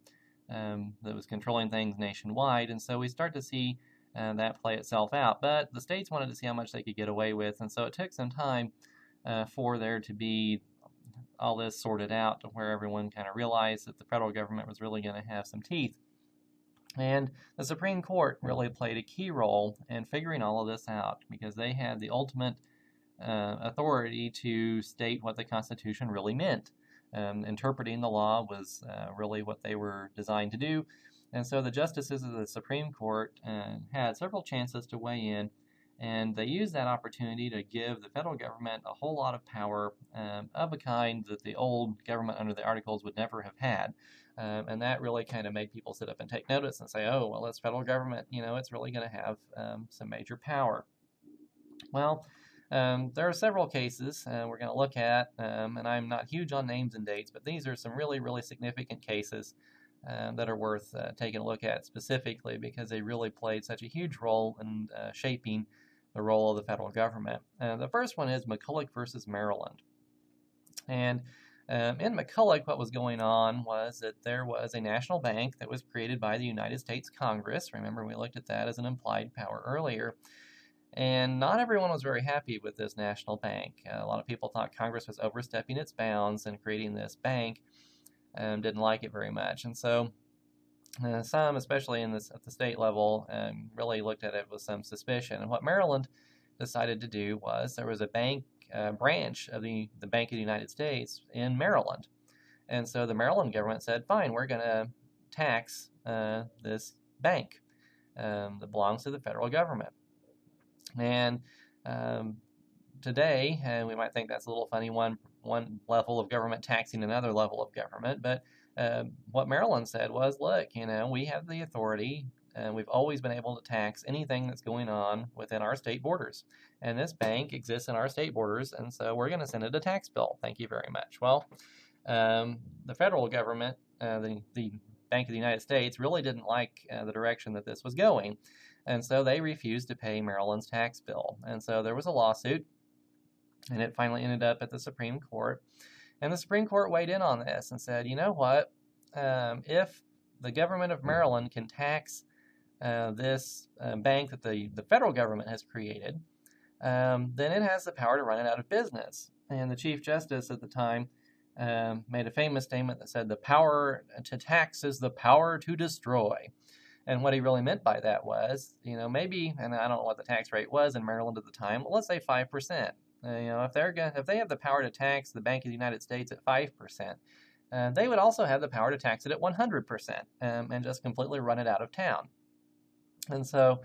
that was controlling things nationwide, and so we start to see that play itself out. But the states wanted to see how much they could get away with, and so it took some time for there to be all this sorted out to where everyone kind of realized that the federal government was really going to have some teeth. And the Supreme Court really played a key role in figuring all of this out because they had the ultimate authority to state what the Constitution really meant. Interpreting the law was really what they were designed to do. And so the justices of the Supreme Court had several chances to weigh in, and they used that opportunity to give the federal government a whole lot of power of a kind that the old government under the Articles would never have had. And that really kind of made people sit up and take notice and say, oh, well, this federal government, it's really going to have some major power. Well, there are several cases we're going to look at, and I'm not huge on names and dates, but these are some really, really significant cases that are worth taking a look at specifically because they really played such a huge role in shaping the role of the federal government. The first one is McCulloch versus Maryland. And in McCulloch, what was going on was that there was a national bank that was created by the United States Congress. Remember, we looked at that as an implied power earlier. And not everyone was very happy with this national bank. A lot of people thought Congress was overstepping its bounds and creating this bank. Didn't like it very much. And so some, especially at the state level, really looked at it with some suspicion. And what Maryland decided to do was there was a bank branch of the Bank of the United States in Maryland. And so the Maryland government said, fine, we're going to tax this bank that belongs to the federal government. And today, we might think that's a little funny, one level of government taxing another level of government, but what Maryland said was, look, we have the authority, and we've always been able to tax anything that's going on within our state borders. And this bank exists in our state borders, and so we're going to send it a tax bill. Thank you very much. Well, the federal government, the Bank of the United States, really didn't like the direction that this was going, and so they refused to pay Maryland's tax bill. And so there was a lawsuit, and it finally ended up at the Supreme Court. And the Supreme Court weighed in on this and said, you know what, if the government of Maryland can tax this bank that the federal government has created, then it has the power to run it out of business. And the Chief Justice at the time made a famous statement that said, the power to tax is the power to destroy. And what he really meant by that was, maybe, and I don't know what the tax rate was in Maryland at the time, let's say 5%. If they have the power to tax the Bank of the United States at 5%, they would also have the power to tax it at 100% and just completely run it out of town. And so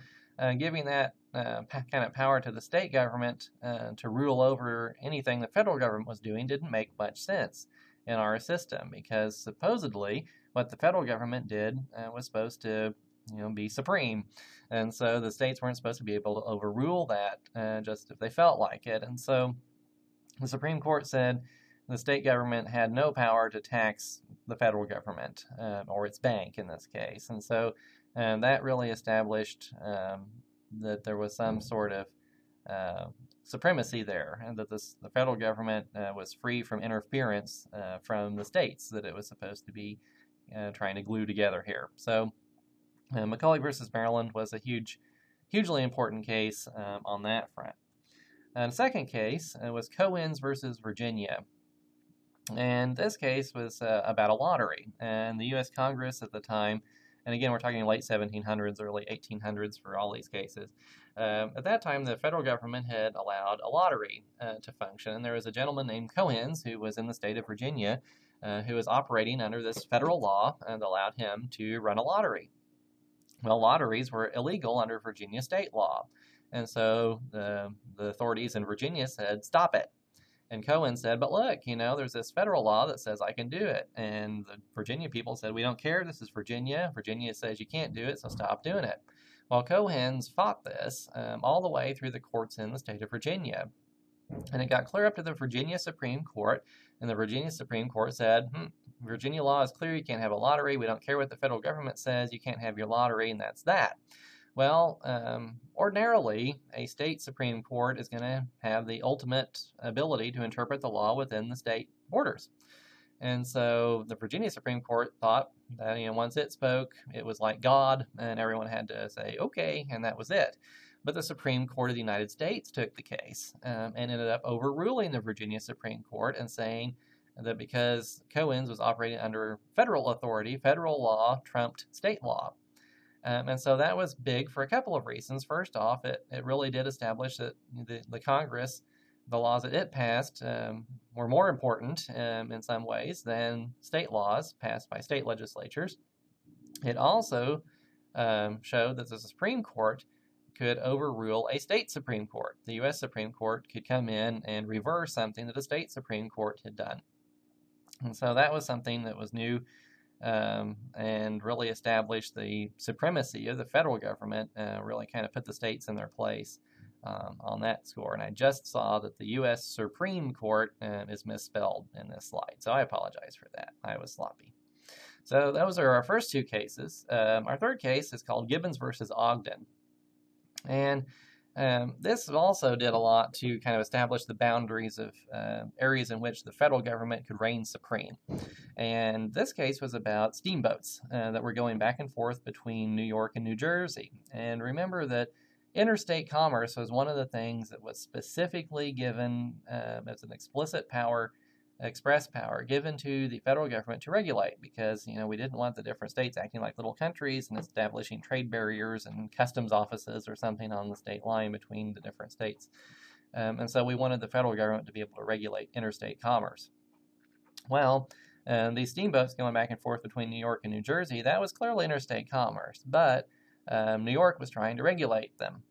giving that kind of power to the state government to rule over anything the federal government was doing didn't make much sense in our system, because supposedly what the federal government did was supposed to be supreme. And so the states weren't supposed to be able to overrule that just if they felt like it. And so the Supreme Court said the state government had no power to tax the federal government, or its bank in this case. And so that really established that there was some sort of supremacy there, and that the federal government was free from interference from the states that it was supposed to be trying to glue together here. So McCulloch versus Maryland was a hugely important case on that front. And the second case was Cohens versus Virginia. And this case was about a lottery. And the U.S. Congress at the time, and again, we're talking late 1700s, early 1800s for all these cases. At that time, the federal government had allowed a lottery to function. And there was a gentleman named Cohens who was in the state of Virginia who was operating under this federal law and allowed him to run a lottery. Well, lotteries were illegal under Virginia state law. And so the authorities in Virginia said, stop it. And Cohen said, but look, there's this federal law that says I can do it. And the Virginia people said, we don't care. This is Virginia. Virginia says you can't do it, so stop doing it. Well, Cohen's fought this all the way through the courts in the state of Virginia. And it got clear up to the Virginia Supreme Court. And the Virginia Supreme Court said, Virginia law is clear. You can't have a lottery. We don't care what the federal government says. You can't have your lottery, and that's that. Well, ordinarily, a state Supreme Court is going to have the ultimate ability to interpret the law within the state borders. And so the Virginia Supreme Court thought that, once it spoke, it was like God, and everyone had to say, okay, and that was it. But the Supreme Court of the United States took the case and ended up overruling the Virginia Supreme Court and saying that because Cohen's was operating under federal authority, federal law trumped state law. And so that was big for a couple of reasons. First off, it really did establish that the Congress, the laws that it passed, were more important in some ways than state laws passed by state legislatures. It also showed that the Supreme Court could overrule a state Supreme Court. The U.S. Supreme Court could come in and reverse something that a state Supreme Court had done. And so that was something that was new and really established the supremacy of the federal government, really kind of put the states in their place on that score. And I just saw that the U.S. Supreme Court is misspelled in this slide, so I apologize for that. I was sloppy. So those are our first two cases. Our third case is called Gibbons versus Ogden. And this also did a lot to kind of establish the boundaries of areas in which the federal government could reign supreme. And this case was about steamboats that were going back and forth between New York and New Jersey. And remember that interstate commerce was one of the things that was specifically given as an explicit power, express power, given to the federal government to regulate, because we didn't want the different states acting like little countries and establishing trade barriers and customs offices or something on the state line between the different states. And so we wanted the federal government to be able to regulate interstate commerce. Well, these steamboats going back and forth between New York and New Jersey, that was clearly interstate commerce, but New York was trying to regulate them.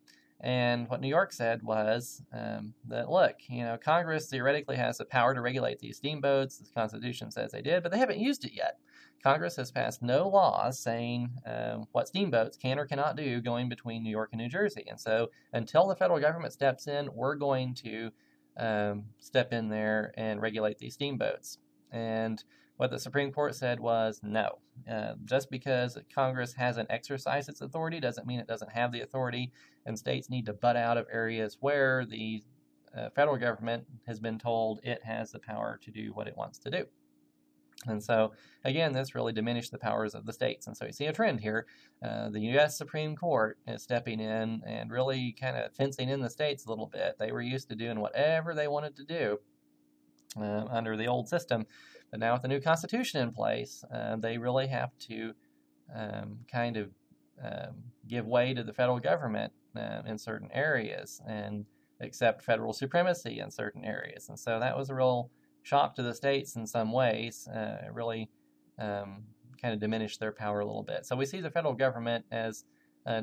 And what New York said was that, look, Congress theoretically has the power to regulate these steamboats. The Constitution says they did, but they haven't used it yet. Congress has passed no laws saying what steamboats can or cannot do going between New York and New Jersey. And so until the federal government steps in, we're going to step in there and regulate these steamboats. And what the Supreme Court said was no. Just because Congress hasn't exercised its authority doesn't mean it doesn't have the authority, and states need to butt out of areas where the federal government has been told it has the power to do what it wants to do. And so, again, this really diminished the powers of the states. And so you see a trend here. The U.S. Supreme Court is stepping in and really kind of fencing in the states a little bit. They were used to doing whatever they wanted to do under the old system. But now with the new Constitution in place, they really have to kind of give way to the federal government in certain areas and accept federal supremacy in certain areas. And so that was a real shock to the states in some ways. It really kind of diminished their power a little bit. So we see the federal government, as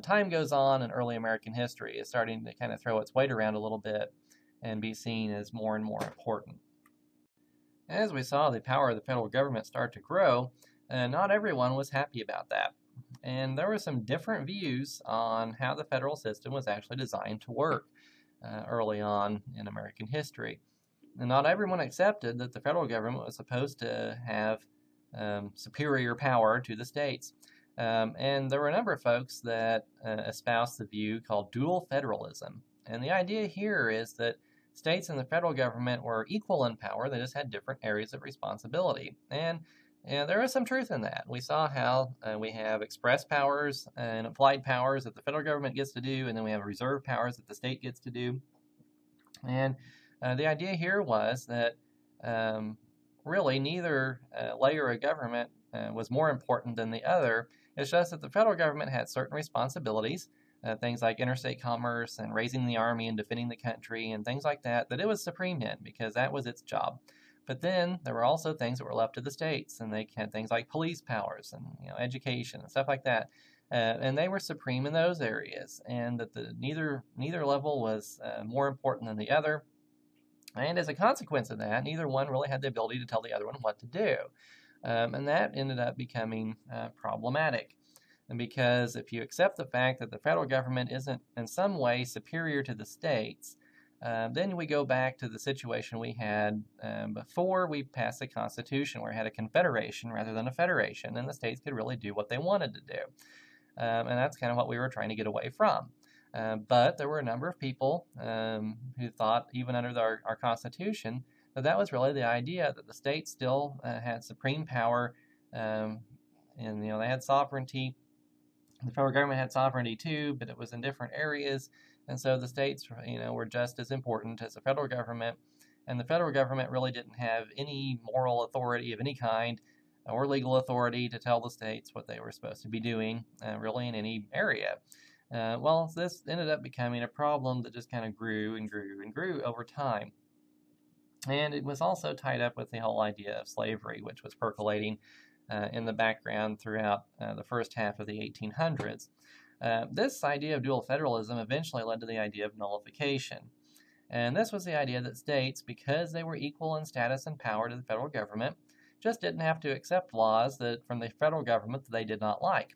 time goes on in early American history, is starting to kind of throw its weight around a little bit and be seen as more and more important. As we saw the power of the federal government start to grow, not everyone was happy about that. And there were some different views on how the federal system was actually designed to work early on in American history. And not everyone accepted that the federal government was supposed to have superior power to the states. And there were a number of folks that espoused the view called dual federalism. And the idea here is that states and the federal government were equal in power, they just had different areas of responsibility. And there is some truth in that. We saw how we have express powers and applied powers that the federal government gets to do, and then we have reserve powers that the state gets to do. And the idea here was that really neither layer of government was more important than the other. It's just that the federal government had certain responsibilities, things like interstate commerce and raising the army and defending the country and things like that, that it was supreme in because that was its job. But then there were also things that were left to the states, and they had things like police powers and education and stuff like that. And they were supreme in those areas, and that neither level was more important than the other. And as a consequence of that, neither one really had the ability to tell the other one what to do. And that ended up becoming problematic. And because if you accept the fact that the federal government isn't in some way superior to the states, then we go back to the situation we had before we passed the Constitution, where we had a confederation rather than a federation, and the states could really do what they wanted to do. and that's kind of what we were trying to get away from. But there were a number of people who thought, even under our Constitution, that was really the idea, that the states still had supreme power, and they had sovereignty. The federal government had sovereignty too, but it was in different areas, and so the states, were just as important as the federal government. And the federal government really didn't have any moral authority of any kind or legal authority to tell the states what they were supposed to be doing, really in any area. Well, this ended up becoming a problem that just kind of grew and grew and grew over time. And it was also tied up with the whole idea of slavery, which was percolating in the background throughout the first half of the 1800s. This idea of dual federalism eventually led to the idea of nullification. And this was the idea that states, because they were equal in status and power to the federal government, just didn't have to accept laws from the federal government that they did not like.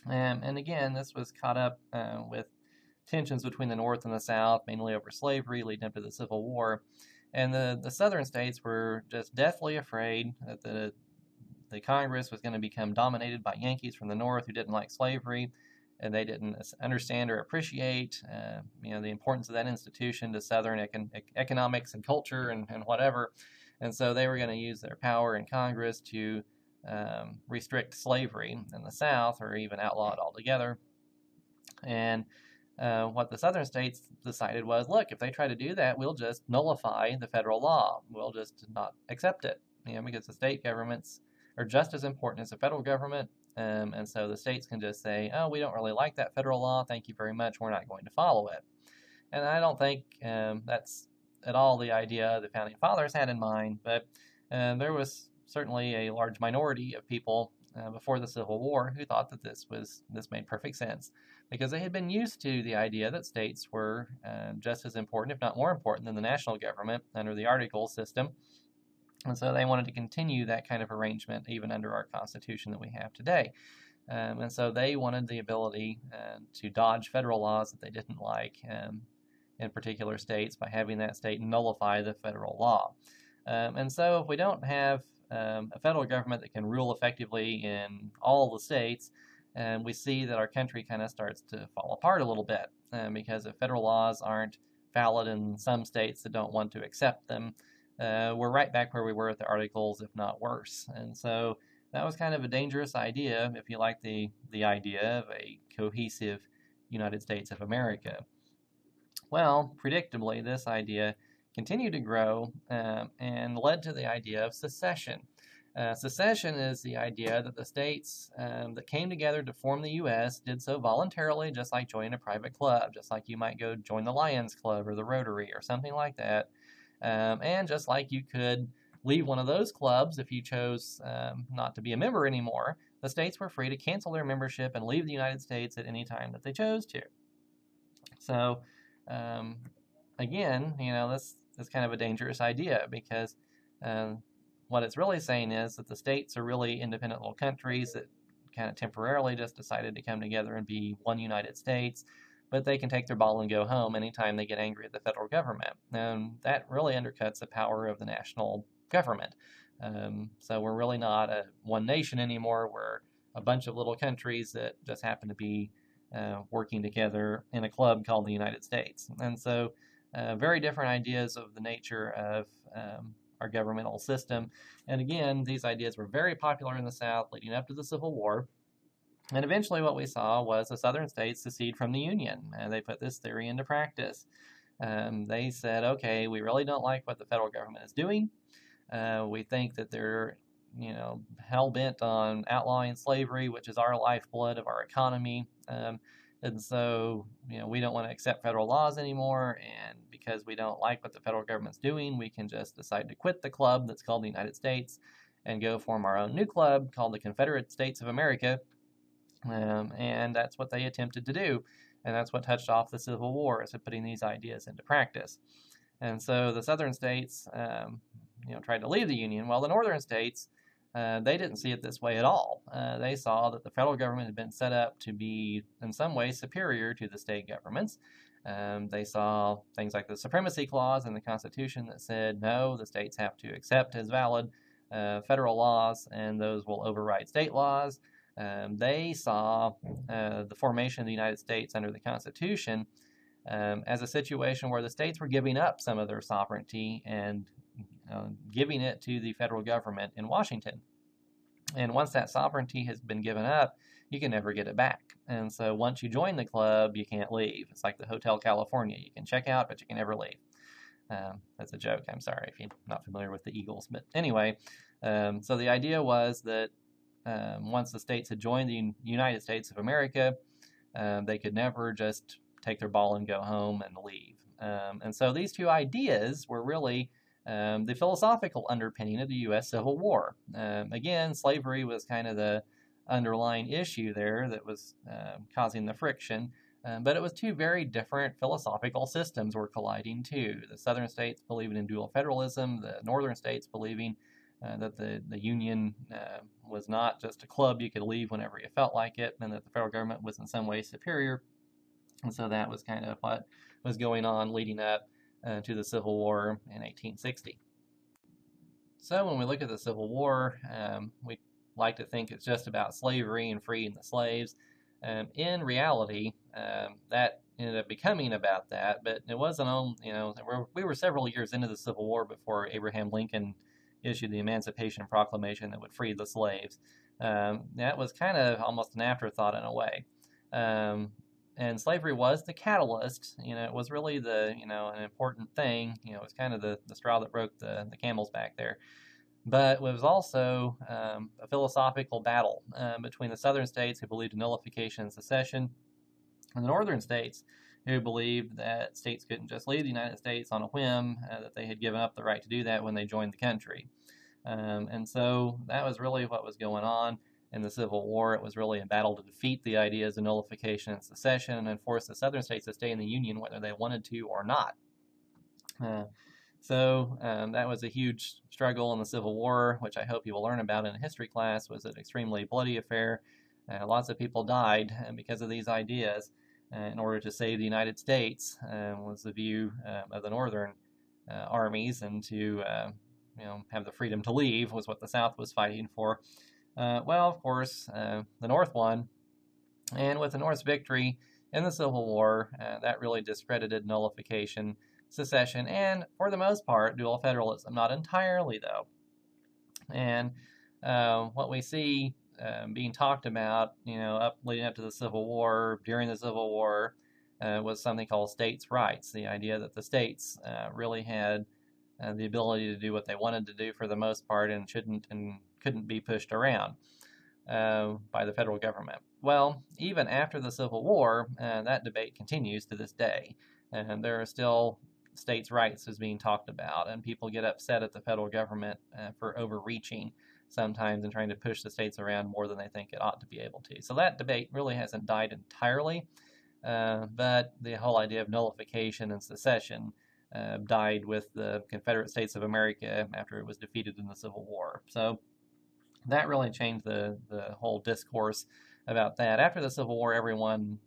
And again, this was caught up with tensions between the North and the South, mainly over slavery, leading up to the Civil War. And the southern states were just deathly afraid that the Congress was going to become dominated by Yankees from the North who didn't like slavery, and they didn't understand or appreciate the importance of that institution to Southern economics and culture and whatever. And so they were going to use their power in Congress to restrict slavery in the South, or even outlaw it altogether. And what the southern states decided was, look, if they try to do that, we'll just nullify the federal law. We'll just not accept it, because the state governments are just as important as the federal government. And so the states can just say, oh, we don't really like that federal law. Thank you very much. We're not going to follow it. And I don't think that's at all the idea the Founding Fathers had in mind, but there was certainly a large minority of people before the Civil War who thought that this made perfect sense, because they had been used to the idea that states were just as important, if not more important, than the national government under the Articles system. And so they wanted to continue that kind of arrangement even under our Constitution that we have today. And so they wanted the ability to dodge federal laws that they didn't like in particular states by having that state nullify the federal law. And so if we don't have a federal government that can rule effectively in all the states, we see that our country kind of starts to fall apart a little bit, because if federal laws aren't valid in some states that don't want to accept them, we're right back where we were at the Articles, if not worse. And so that was kind of a dangerous idea, if you like the idea of a cohesive United States of America. Well, predictably, this idea continued to grow and led to the idea of secession. Secession is the idea that the states that came together to form the U.S. did so voluntarily, just like joining a private club, just like you might go join the Lions Club or the Rotary or something like that. And just like you could leave one of those clubs if you chose not to be a member anymore, the states were free to cancel their membership and leave the United States at any time that they chose to. So, again, this is kind of a dangerous idea, because what it's really saying is that the states are really independent little countries that kind of temporarily just decided to come together and be one United States, but they can take their ball and go home anytime they get angry at the federal government. And that really undercuts the power of the national government. So we're really not a one nation anymore. We're a bunch of little countries that just happen to be working together in a club called the United States. And so very different ideas of the nature of our governmental system. And again, these ideas were very popular in the South leading up to the Civil War. And eventually what we saw was the southern states secede from the Union, and they put this theory into practice. They said, okay, we really don't like what the federal government is doing. We think that they're hell-bent on outlawing slavery, which is our lifeblood of our economy. And so, we don't want to accept federal laws anymore, and because we don't like what the federal government's doing, we can just decide to quit the club that's called the United States and go form our own new club called the Confederate States of America. And that's what they attempted to do, and that's what touched off the Civil War, is putting these ideas into practice. And so the southern states, tried to leave the Union, while the northern states, they didn't see it this way at all. They saw that the federal government had been set up to be, in some ways, superior to the state governments. They saw things like the Supremacy Clause in the Constitution that said, no, the states have to accept as valid federal laws, and those will override state laws. they saw the formation of the United States under the Constitution as a situation where the states were giving up some of their sovereignty and giving it to the federal government in Washington. And once that sovereignty has been given up, you can never get it back. And so once you join the club, you can't leave. It's like the Hotel California. You can check out, but you can never leave. That's a joke. I'm sorry if you're not familiar with the Eagles. But anyway, so the idea was that once the states had joined the United States of America, they could never just take their ball and go home and leave. And so these two ideas were really the philosophical underpinning of the U.S. Civil War. Again, slavery was kind of the underlying issue there that was causing the friction, but it was two very different philosophical systems were colliding too. The southern states believing in dual federalism, the northern states believing that the Union was not just a club you could leave whenever you felt like it, and that the federal government was in some way superior. And so that was kind of what was going on leading up to the Civil War in 1860. So when we look at the Civil War, we like to think it's just about slavery and freeing the slaves. In reality, that ended up becoming about that, but it wasn't on, we were several years into the Civil War before Abraham Lincoln issued the Emancipation Proclamation that would free the slaves. That was kind of almost an afterthought in a way. And slavery was the catalyst. It was really an important thing. It was kind of the straw that broke the camel's back there. But it was also a philosophical battle between the southern states who believed in nullification and secession, and the northern states who believed that states couldn't just leave the United States on a whim, that they had given up the right to do that when they joined the country. And so that was really what was going on in the Civil War. It was really a battle to defeat the ideas of nullification and secession and force the southern states to stay in the Union whether they wanted to or not. So that was a huge struggle in the Civil War, which I hope you will learn about in a history class. Was an extremely bloody affair. Lots of people died because of these ideas. In order to save the United States was the view of the northern armies, and to have the freedom to leave was what the South was fighting for. Well, of course, the North won, and with the North's victory in the Civil War, that really discredited nullification, secession, and, for the most part, dual federalism. Not entirely, though. And what we see being talked about, leading up to the Civil War, during the Civil War, was something called states' rights, the idea that the states really had the ability to do what they wanted to do for the most part and couldn't be pushed around by the federal government. Well, even after the Civil War, that debate continues to this day, and there are still states' rights is being talked about, and people get upset at the federal government for overreaching sometimes and trying to push the states around more than they think it ought to be able to. So that debate really hasn't died entirely, but the whole idea of nullification and secession died with the Confederate States of America after it was defeated in the Civil War. So that really changed the whole discourse about that. After the Civil War, everyone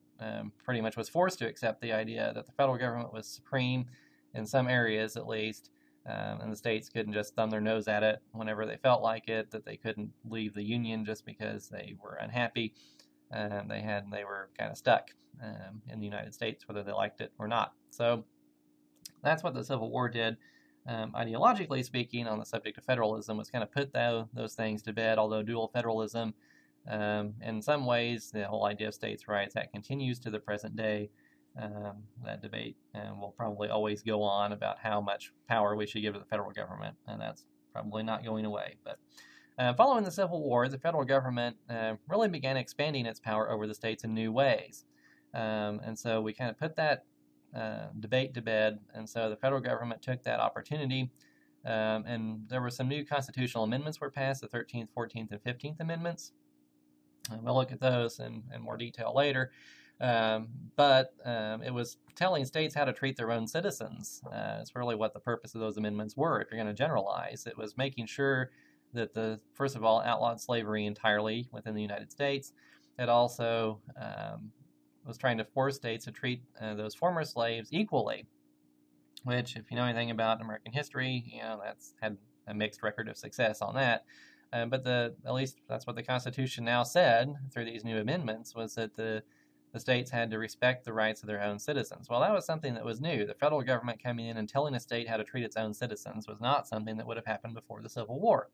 pretty much was forced to accept the idea that the federal government was supreme in some areas at least, and the states couldn't just thumb their nose at it whenever they felt like it, that they couldn't leave the Union just because they were unhappy. They were kind of stuck in the United States, whether they liked it or not. So that's what the Civil War did. Ideologically speaking, on the subject of federalism, was kind of put those things to bed, although dual federalism, in some ways, the whole idea of states' rights, that continues to the present day. That debate will probably always go on about how much power we should give to the federal government, and that's probably not going away. But following the Civil War, the federal government really began expanding its power over the states in new ways. And so we kind of put that debate to bed, and so the federal government took that opportunity, and there were some new constitutional amendments were passed, the 13th, 14th, and 15th Amendments. We'll look at those in more detail later. But it was telling states how to treat their own citizens. It's really what the purpose of those amendments were. If you're going to generalize, it was making sure that first of all, outlawed slavery entirely within the United States. It also was trying to force states to treat those former slaves equally, which, if you know anything about American history, that's had a mixed record of success on that. But at least that's what the Constitution now said through these new amendments, was that the states had to respect the rights of their own citizens. Well, that was something that was new. The federal government coming in and telling a state how to treat its own citizens was not something that would have happened before the Civil War.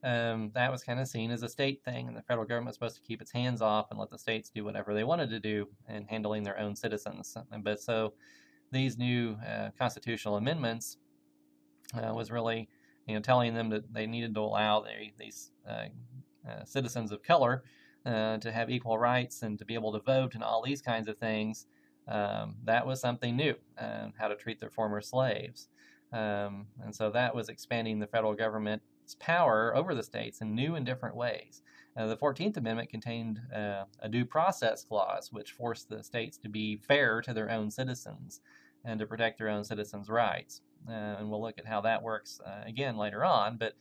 That was kind of seen as a state thing, and the federal government was supposed to keep its hands off and let the states do whatever they wanted to do in handling their own citizens. But so these new constitutional amendments was really, telling them that they needed to allow these citizens of color to have equal rights and to be able to vote and all these kinds of things. That was something new, how to treat their former slaves. And so that was expanding the federal government's power over the states in new and different ways. The 14th Amendment contained a due process clause, which forced the states to be fair to their own citizens and to protect their own citizens' rights. And we'll look at how that works again later on. But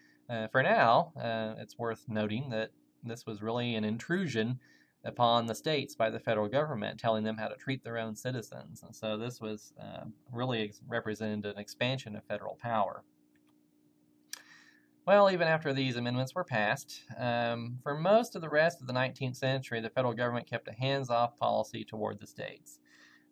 for now, it's worth noting that this was really an intrusion upon the states by the federal government, telling them how to treat their own citizens. And so this was really represented an expansion of federal power. Well, even after these amendments were passed, for most of the rest of the 19th century, the federal government kept a hands-off policy toward the states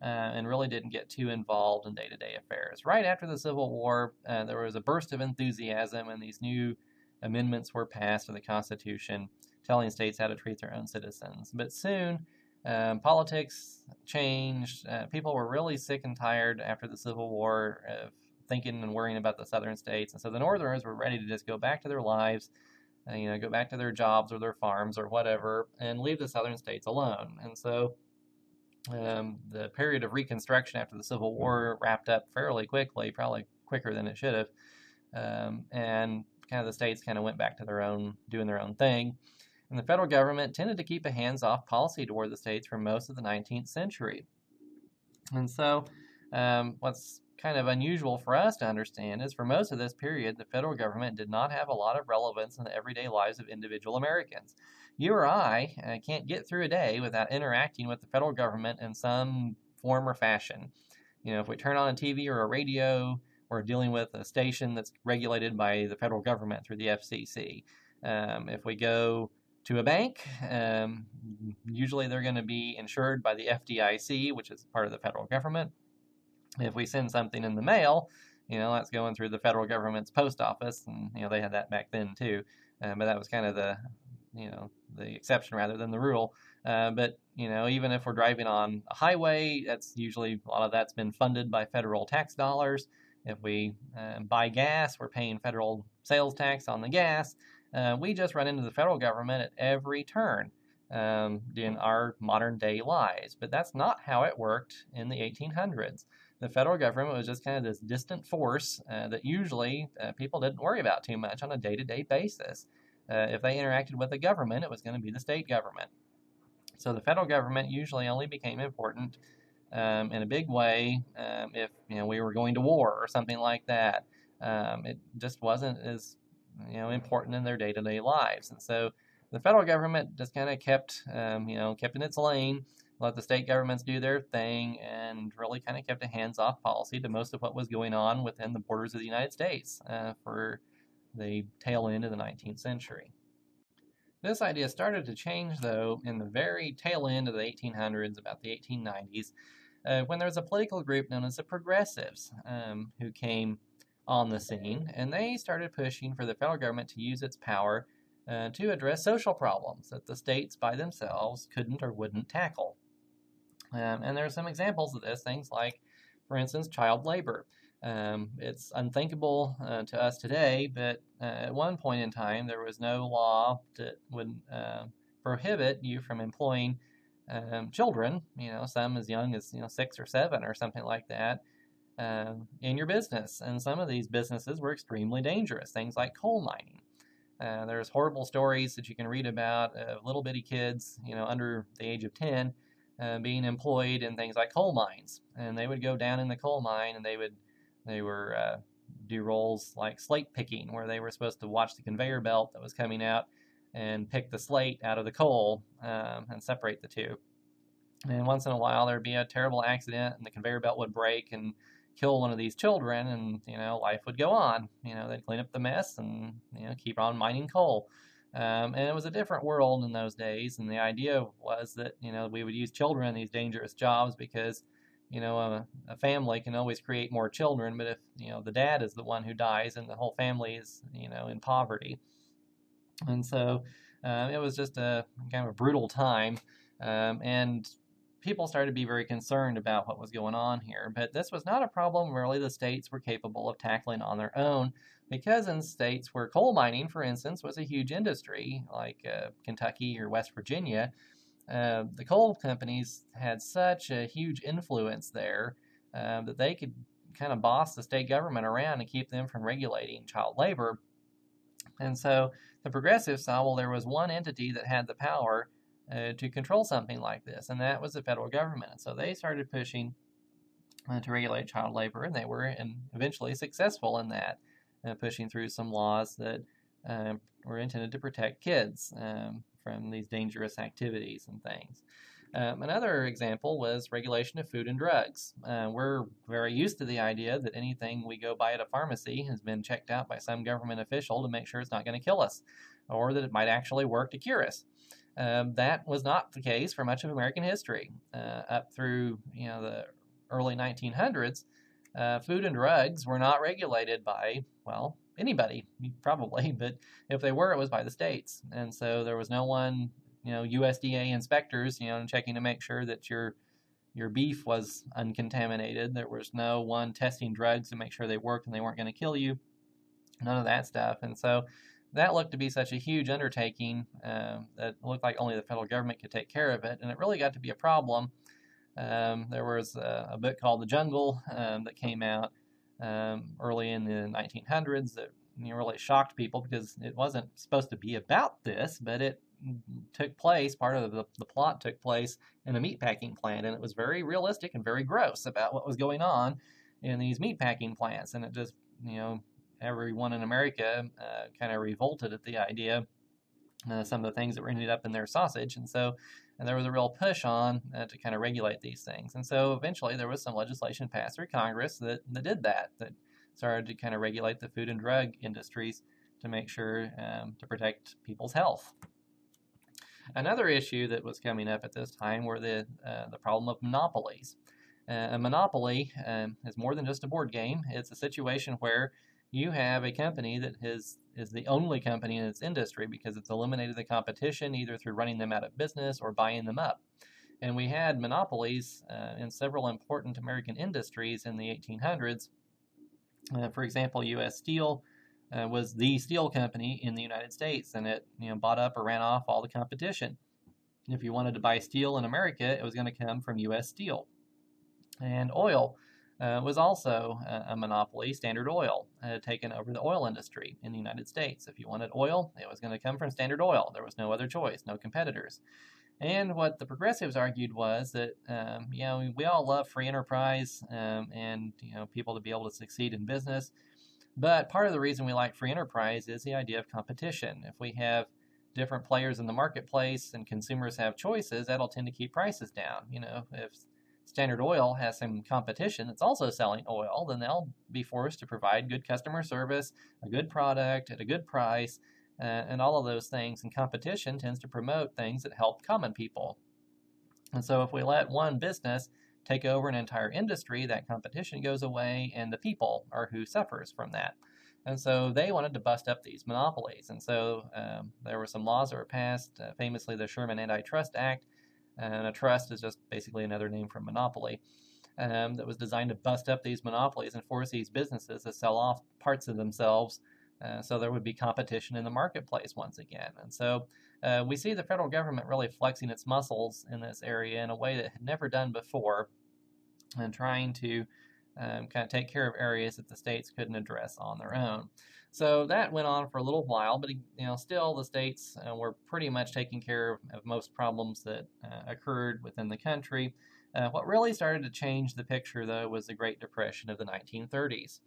and really didn't get too involved in day-to-day affairs. Right after the Civil War, there was a burst of enthusiasm, and these new amendments were passed to the Constitution, telling states how to treat their own citizens. But soon, politics changed. People were really sick and tired after the Civil War of thinking and worrying about the southern states. And so the Northerners were ready to just go back to their lives, go back to their jobs or their farms or whatever, and leave the southern states alone. And so the period of Reconstruction after the Civil War wrapped up fairly quickly, probably quicker than it should have. And kind of the states kind of went back to doing their own thing. And the federal government tended to keep a hands-off policy toward the states for most of the 19th century. And so what's kind of unusual for us to understand is for most of this period, the federal government did not have a lot of relevance in the everyday lives of individual Americans. You or I can't get through a day without interacting with the federal government in some form or fashion. If we turn on a TV or a radio, we're dealing with a station that's regulated by the federal government through the FCC. If we go to a bank, usually they're going to be insured by the FDIC, which is part of the federal government. If we send something in the mail, that's going through the federal government's post office, and they had that back then too. But that was kind of the exception rather than the rule. But even if we're driving on a highway, that's usually a lot of that's been funded by federal tax dollars. If we buy gas, we're paying federal sales tax on the gas. We just run into the federal government at every turn in our modern day lives. But that's not how it worked in the 1800s. The federal government was just kind of this distant force that usually people didn't worry about too much on a day-to-day basis. If they interacted with the government, it was going to be the state government. So the federal government usually only became important in a big way if we were going to war or something like that. It just wasn't as important in their day-to-day lives. And so the federal government just kind of kept in its lane, let the state governments do their thing, and really kind of kept a hands-off policy to most of what was going on within the borders of the United States for the tail end of the 19th century. This idea started to change, though, in the very tail end of the 1800s, about the 1890s, when there was a political group known as the Progressives who came on the scene, and they started pushing for the federal government to use its power to address social problems that the states by themselves couldn't or wouldn't tackle. And there are some examples of this, things like, for instance, child labor. It's unthinkable to us today, but at one point in time, there was no law that would prohibit you from employing children, some as young as 6 or 7 or something like that, in your business. And some of these businesses were extremely dangerous, things like coal mining. There's horrible stories that you can read about of little bitty kids, under the age of 10, being employed in things like coal mines. And they would go down in the coal mine, and they were do roles like slate picking, where they were supposed to watch the conveyor belt that was coming out and pick the slate out of the coal and separate the two. And once in a while, there'd be a terrible accident, and the conveyor belt would break and kill one of these children, and life would go on. They'd clean up the mess and keep on mining coal. And it was a different world in those days, and the idea was that we would use children in these dangerous jobs because a family can always create more children, but if the dad is the one who dies and the whole family is in poverty. And so it was just a kind of a brutal time, and people started to be very concerned about what was going on here. But this was not a problem really the states were capable of tackling on their own, because in states where coal mining, for instance, was a huge industry, like Kentucky or West Virginia, the coal companies had such a huge influence there that they could kind of boss the state government around and keep them from regulating child labor. And so the progressives saw, well, there was one entity that had the power to control something like this, and that was the federal government. And so they started pushing to regulate child labor, and they were eventually successful in that, pushing through some laws that were intended to protect kids from these dangerous activities and things. Another example was regulation of food and drugs. We're very used to the idea that anything we go buy at a pharmacy has been checked out by some government official to make sure it's not going to kill us, or that it might actually work to cure us. That was not the case for much of American history. Up through the early 1900s, food and drugs were not regulated by, well, anybody, probably, but if they were, it was by the states. And so there was no one, USDA inspectors, checking to make sure that your beef was uncontaminated. There was no one testing drugs to make sure they worked and they weren't going to kill you. None of that stuff. And so that looked to be such a huge undertaking that looked like only the federal government could take care of it. And it really got to be a problem. There was a book called The Jungle that came out early in the 1900s that really shocked people, because it wasn't supposed to be about this, but it took place, part of the plot took place in a meatpacking plant, and it was very realistic and very gross about what was going on in these meatpacking plants. And it just, everyone in America kind of revolted at the idea, some of the things that were ended up in their sausage. And there was a real push on to kind of regulate these things. And so eventually there was some legislation passed through Congress that did that started to kind of regulate the food and drug industries to make sure to protect people's health. Another issue that was coming up at this time were the problem of monopolies. A monopoly is more than just a board game. It's a situation where you have a company that is the only company in its industry because it's eliminated the competition either through running them out of business or buying them up. And we had monopolies in several important American industries in the 1800s. For example, U.S. Steel was the steel company in the United States, and it bought up or ran off all the competition. And if you wanted to buy steel in America, it was going to come from U.S. Steel. And oil was also a monopoly. Standard Oil had taken over the oil industry in the United States. If you wanted oil, it was going to come from Standard Oil. There was no other choice, no competitors. And what the progressives argued was that, we all love free enterprise and people to be able to succeed in business. But part of the reason we like free enterprise is the idea of competition. If we have different players in the marketplace and consumers have choices, that'll tend to keep prices down. If Standard Oil has some competition that's also selling oil, then they'll be forced to provide good customer service, a good product at a good price, and all of those things. And competition tends to promote things that help common people. And so if we let one business take over an entire industry, that competition goes away, and the people are who suffers from that. And so they wanted to bust up these monopolies. And so there were some laws that were passed, famously the Sherman Antitrust Act. And a trust is just basically another name for monopoly, that was designed to bust up these monopolies and force these businesses to sell off parts of themselves so there would be competition in the marketplace once again. And so we see the federal government really flexing its muscles in this area in a way that it had never done before, and trying to kind of take care of areas that the states couldn't address on their own. So that went on for a little while, but still the states were pretty much taking care of most problems that occurred within the country. What really started to change the picture, though, was the Great Depression of the 1930s.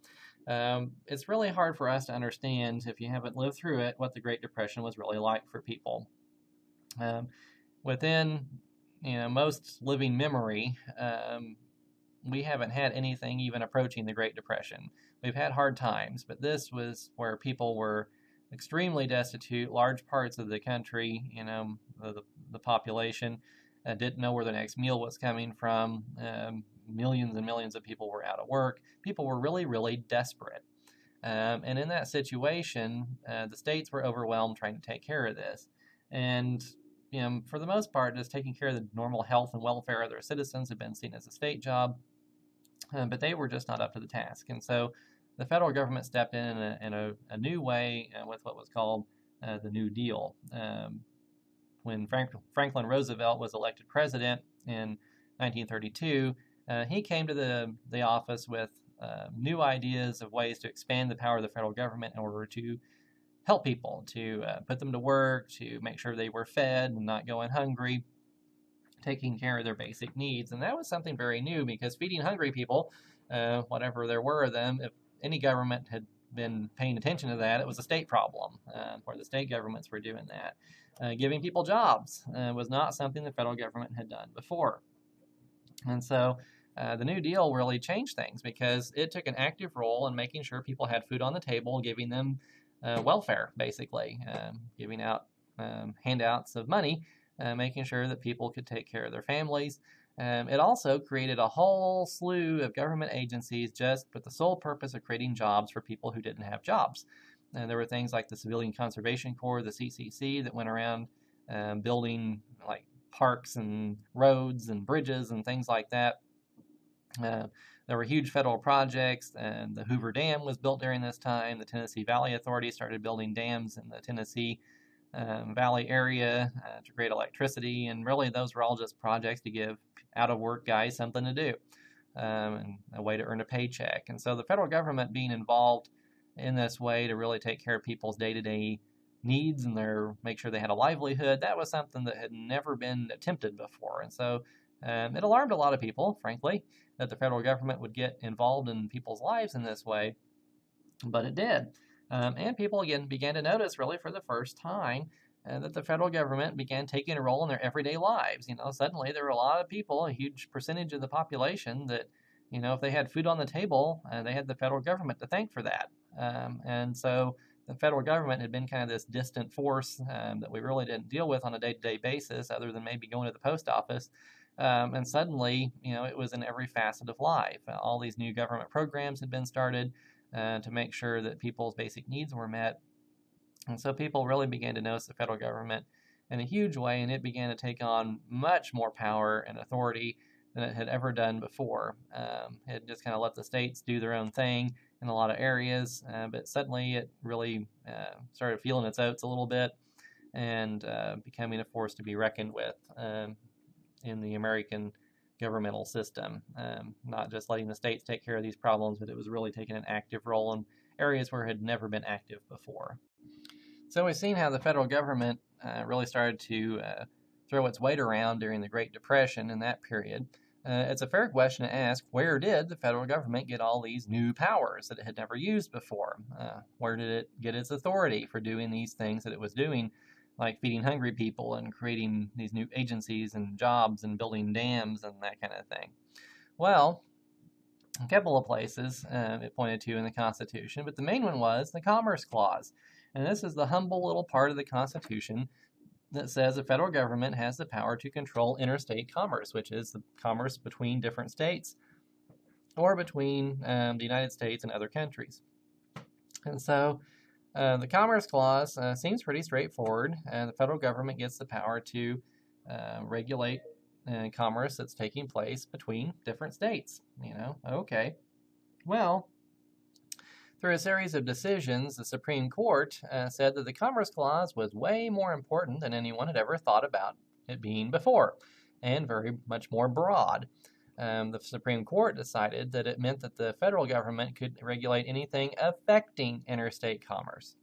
It's really hard for us to understand, if you haven't lived through it, what the Great Depression was really like for people. Within most living memory, we haven't had anything even approaching the Great Depression. We've had hard times, but this was where people were extremely destitute. Large parts of the country, the population didn't know where the next meal was coming from. Millions and millions of people were out of work. People were really, really desperate. And in that situation, the states were overwhelmed trying to take care of this. And for the most part, just taking care of the normal health and welfare of their citizens had been seen as a state job, but they were just not up to the task. And so the federal government stepped in a new way with what was called the New Deal. When Franklin Roosevelt was elected president in 1932, he came to the office with new ideas of ways to expand the power of the federal government in order to help people, to put them to work, to make sure they were fed and not going hungry, taking care of their basic needs. And that was something very new, because feeding hungry people, whatever there were of them, if any government had been paying attention to that, it was a state problem, where the state governments were doing that. Giving people jobs was not something the federal government had done before. And so the New Deal really changed things, because it took an active role in making sure people had food on the table, giving them welfare, basically, giving out handouts of money, making sure that people could take care of their families. It also created a whole slew of government agencies just with the sole purpose of creating jobs for people who didn't have jobs. And there were things like the Civilian Conservation Corps, the CCC, that went around building like parks and roads and bridges and things like that. There were huge federal projects, and the Hoover Dam was built during this time. The Tennessee Valley Authority started building dams in the Tennessee Valley area to create electricity, and really those were all just projects to give out-of-work guys something to do and a way to earn a paycheck. And so the federal government being involved in this way to really take care of people's day-to-day needs and make sure they had a livelihood, that was something that had never been attempted before. And so it alarmed a lot of people, frankly, that the federal government would get involved in people's lives in this way, but it did. And people again began to notice, really for the first time, that the federal government began taking a role in their everyday lives. Suddenly there were a lot of people, a huge percentage of the population, that, if they had food on the table, they had the federal government to thank for that. And so the federal government had been kind of this distant force that we really didn't deal with on a day-to-day basis, other than maybe going to the post office. And suddenly, it was in every facet of life. All these new government programs had been started to make sure that people's basic needs were met. And so people really began to notice the federal government in a huge way, and it began to take on much more power and authority than it had ever done before. It just kind of let the states do their own thing in a lot of areas, but suddenly it really started feeling its oats a little bit and becoming a force to be reckoned with in the American governmental system. Not just letting the states take care of these problems, but it was really taking an active role in areas where it had never been active before. So we've seen how the federal government really started to throw its weight around during the Great Depression in that period. It's a fair question to ask, where did the federal government get all these new powers that it had never used before? Where did it get its authority for doing these things that it was doing, like feeding hungry people and creating these new agencies and jobs and building dams and that kind of thing? Well, a couple of places it pointed to in the Constitution, but the main one was the Commerce Clause. And this is the humble little part of the Constitution that says the federal government has the power to control interstate commerce, which is the commerce between different states or between the United States and other countries. And so the Commerce Clause seems pretty straightforward. The federal government gets the power to regulate commerce that's taking place between different states. Okay. Well, through a series of decisions, the Supreme Court said that the Commerce Clause was way more important than anyone had ever thought about it being before, and very much more broad. The Supreme Court decided that it meant that the federal government could regulate anything affecting interstate commerce.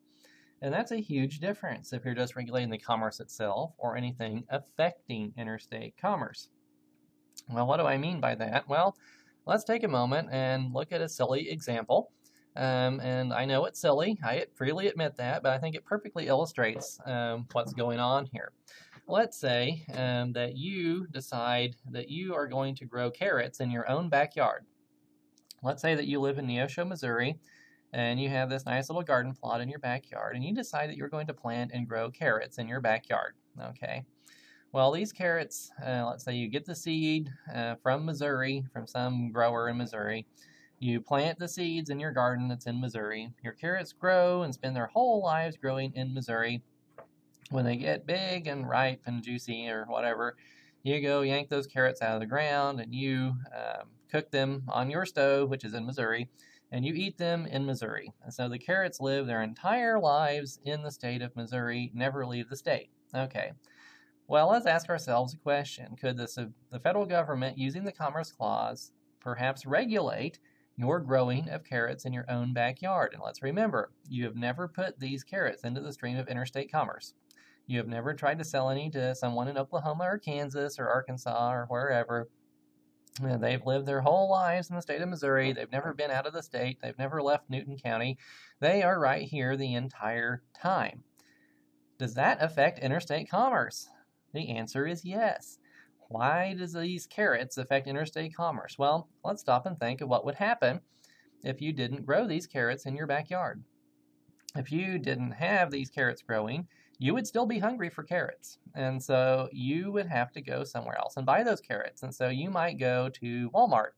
And that's a huge difference if you're just regulating the commerce itself or anything affecting interstate commerce. Well, what do I mean by that? Well, let's take a moment and look at a silly example. And I know it's silly, I freely admit that, but I think it perfectly illustrates what's going on here. let's say that you decide that you are going to grow carrots in your own backyard. Let's say that you live in Neosho, Missouri, and you have this nice little garden plot in your backyard, and you decide that you're going to plant and grow carrots in your backyard. Okay. Well, these carrots, let's say you get the seed from Missouri, from some grower in Missouri. You plant the seeds in your garden that's in Missouri. Your carrots grow and spend their whole lives growing in Missouri. When they get big and ripe and juicy or whatever, you go yank those carrots out of the ground and you cook them on your stove, which is in Missouri, and you eat them in Missouri. And so the carrots live their entire lives in the state of Missouri, never leave the state. Okay. Well, let's ask ourselves a question. Could the federal government, using the Commerce Clause, perhaps regulate your growing of carrots in your own backyard? And let's remember, you have never put these carrots into the stream of interstate commerce. You have never tried to sell any to someone in Oklahoma or Kansas or Arkansas or wherever. They've lived their whole lives in the state of Missouri. They've never been out of the state. They've never left Newton County. They are right here the entire time. Does that affect interstate commerce? The answer is yes. Why does these carrots affect interstate commerce? Well, let's stop and think of what would happen if you didn't grow these carrots in your backyard. If you didn't have these carrots growing, you would still be hungry for carrots. And so you would have to go somewhere else and buy those carrots. And so you might go to Walmart,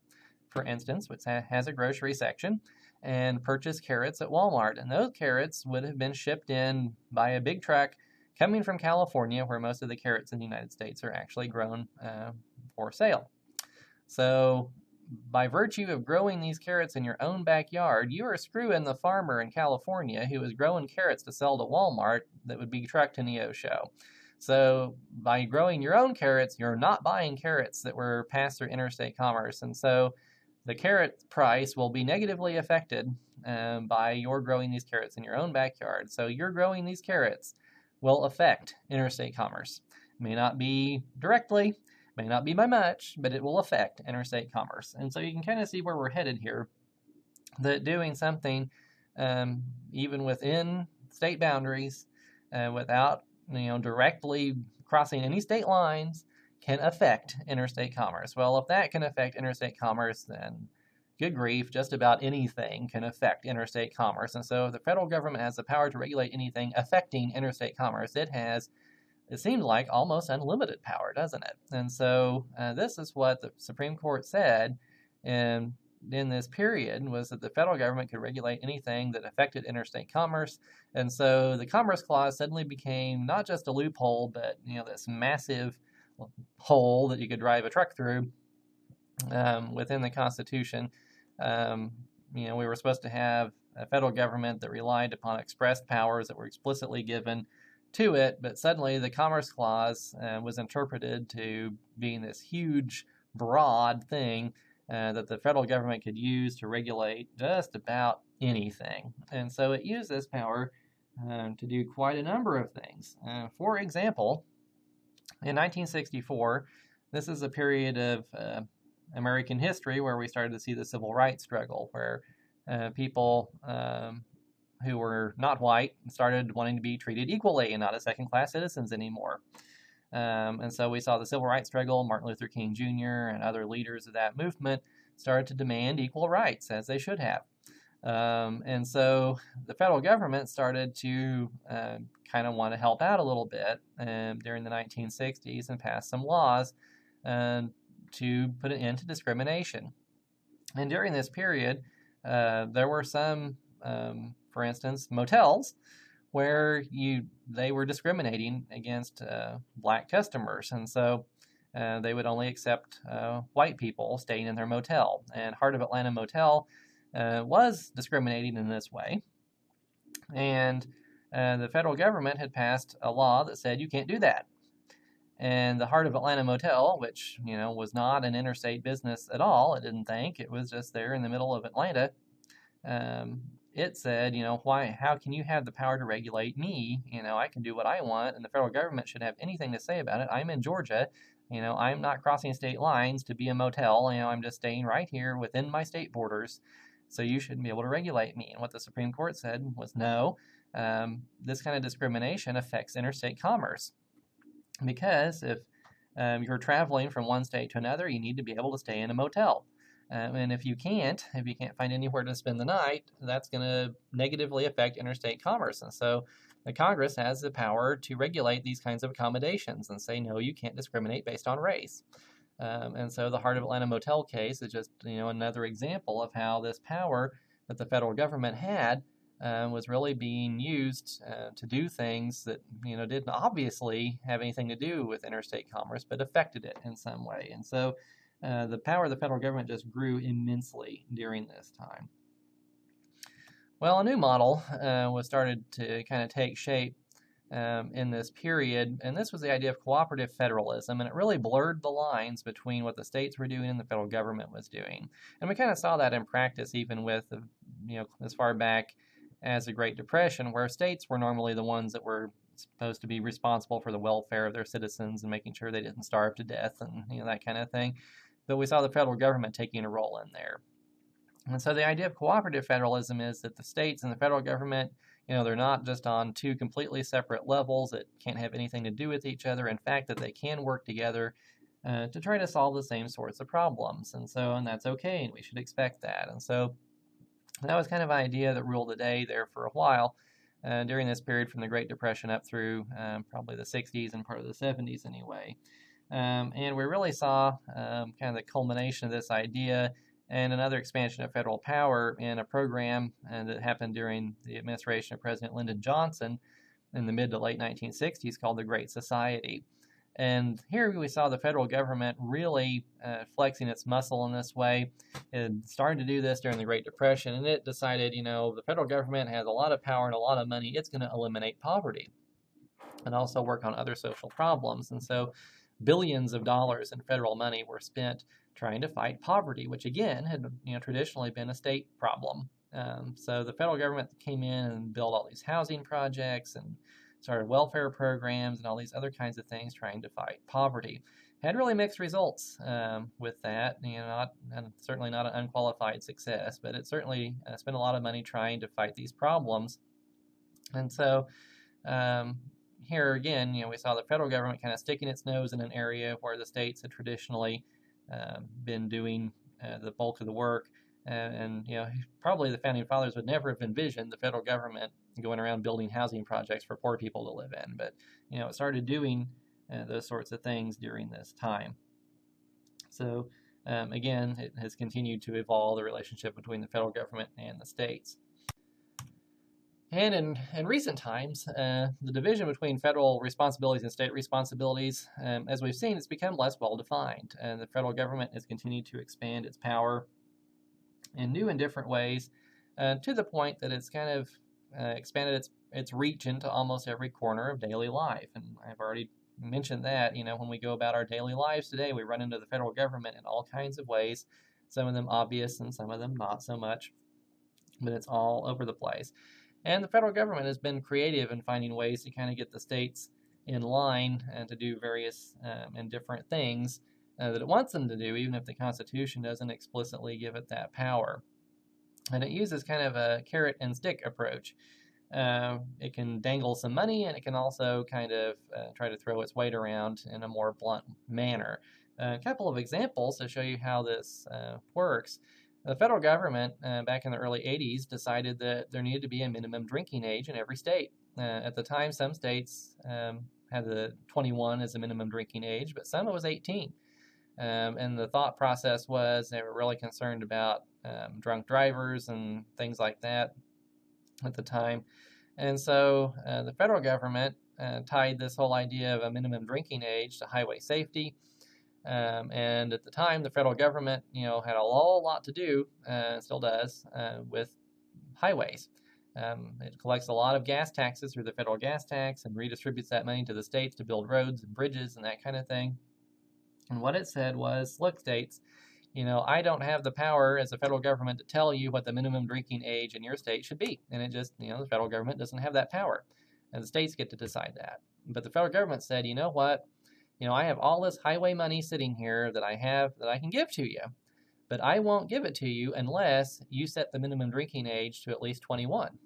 for instance, which has a grocery section, and purchase carrots at Walmart. And those carrots would have been shipped in by a big truck coming from California, where most of the carrots in the United States are actually grown for sale. So by virtue of growing these carrots in your own backyard, you are screwing the farmer in California who is growing carrots to sell to Walmart that would be trucked to Neosho. So by growing your own carrots, you're not buying carrots that were passed through interstate commerce. And so the carrot price will be negatively affected by your growing these carrots in your own backyard. So you're growing these carrots will affect interstate commerce. It may not be directly, may not be by much, but it will affect interstate commerce. And so you can kind of see where we're headed here, that doing something even within state boundaries without directly crossing any state lines can affect interstate commerce. Well, if that can affect interstate commerce, then good grief, just about anything can affect interstate commerce. And so if the federal government has the power to regulate anything affecting interstate commerce, it seems like almost unlimited power, doesn't it? And so this is what the Supreme Court said in this period, was that the federal government could regulate anything that affected interstate commerce. And so the Commerce Clause suddenly became not just a loophole, but this massive hole that you could drive a truck through within the Constitution. We were supposed to have a federal government that relied upon expressed powers that were explicitly given to it, but suddenly the Commerce Clause was interpreted to being this huge, broad thing that the federal government could use to regulate just about anything. And so it used this power to do quite a number of things. For example, in 1964, this is a period of American history where we started to see the civil rights struggle, where people who were not white started wanting to be treated equally and not as second-class citizens anymore. And so we saw the civil rights struggle. Martin Luther King Jr. and other leaders of that movement started to demand equal rights, as they should have. And so the federal government started to kind of want to help out a little bit during the 1960s and pass some laws to put an end to discrimination. And during this period, there were some, for instance, motels where they were discriminating against black customers. And so they would only accept white people staying in their motel. And Heart of Atlanta Motel was discriminating in this way. And the federal government had passed a law that said you can't do that. And the Heart of Atlanta Motel, which, was not an interstate business at all, it didn't think, it was just there in the middle of Atlanta, it said, how can you have the power to regulate me? I can do what I want, and the federal government should have anything to say about it. I'm in Georgia. I'm not crossing state lines to be a motel. I'm just staying right here within my state borders, so you shouldn't be able to regulate me. And what the Supreme Court said was, no, this kind of discrimination affects interstate commerce. because if you're traveling from one state to another, you need to be able to stay in a motel. And if you can't find anywhere to spend the night, that's going to negatively affect interstate commerce. And so the Congress has the power to regulate these kinds of accommodations and say, no, you can't discriminate based on race. And so the Heart of Atlanta motel case is just another example of how this power that the federal government had was really being used to do things that didn't obviously have anything to do with interstate commerce, but affected it in some way. And so the power of the federal government just grew immensely during this time. Well, a new model was started to kind of take shape in this period, and this was the idea of cooperative federalism, and it really blurred the lines between what the states were doing and the federal government was doing. And we kind of saw that in practice even with, as far back as the Great Depression, where states were normally the ones that were supposed to be responsible for the welfare of their citizens and making sure they didn't starve to death and that kind of thing. But we saw the federal government taking a role in there. And so the idea of cooperative federalism is that the states and the federal government, they're not just on two completely separate levels that can't have anything to do with each other. In fact, that they can work together to try to solve the same sorts of problems. And that's okay, and we should expect that. And so that was kind of an idea that ruled the day there for a while during this period from the Great Depression up through probably the 60s and part of the 70s anyway. And we really saw kind of the culmination of this idea and another expansion of federal power in a program that happened during the administration of President Lyndon Johnson in the mid to late 1960s called the Great Society. And here we saw the federal government really flexing its muscle in this way. It started to do this during the Great Depression, and it decided, the federal government has a lot of power and a lot of money. It's going to eliminate poverty and also work on other social problems. And so billions of dollars in federal money were spent trying to fight poverty, which again had traditionally been a state problem. So the federal government came in and built all these housing projects and started welfare programs and all these other kinds of things trying to fight poverty. Had really mixed results with that. Certainly not an unqualified success, but it certainly spent a lot of money trying to fight these problems. And so here again, we saw the federal government kind of sticking its nose in an area where the states had traditionally been doing the bulk of the work. And probably the founding fathers would never have envisioned the federal government going around building housing projects for poor people to live in. But, it started doing those sorts of things during this time. So, again, it has continued to evolve the relationship between the federal government and the states. And in recent times, the division between federal responsibilities and state responsibilities, as we've seen, it's become less well defined. And the federal government has continued to expand its power in new and different ways, to the point that it's kind of expanded its reach into almost every corner of daily life. And I've already mentioned that, when we go about our daily lives today, we run into the federal government in all kinds of ways, some of them obvious and some of them not so much, but it's all over the place. And the federal government has been creative in finding ways to kind of get the states in line and to do various and different things that it wants them to do, even if the Constitution doesn't explicitly give it that power. And it uses kind of a carrot and stick approach. It can dangle some money, and it can also kind of try to throw its weight around in a more blunt manner. A couple of examples to show you how this works. The federal government, back in the early 80s, decided that there needed to be a minimum drinking age in every state. At the time, some states had the 21 as a minimum drinking age, but some it was 18. And the thought process was they were really concerned about drunk drivers and things like that at the time. And so the federal government tied this whole idea of a minimum drinking age to highway safety. And at the time, the federal government, had a whole lot to do, still does, with highways. It collects a lot of gas taxes through the federal gas tax and redistributes that money to the states to build roads and bridges and that kind of thing. And what it said was, look, states, I don't have the power as a federal government to tell you what the minimum drinking age in your state should be. And it just, the federal government doesn't have that power. And the states get to decide that. But the federal government said, you know what? I have all this highway money sitting here that I can give to you. But I won't give it to you unless you set the minimum drinking age to at least 21.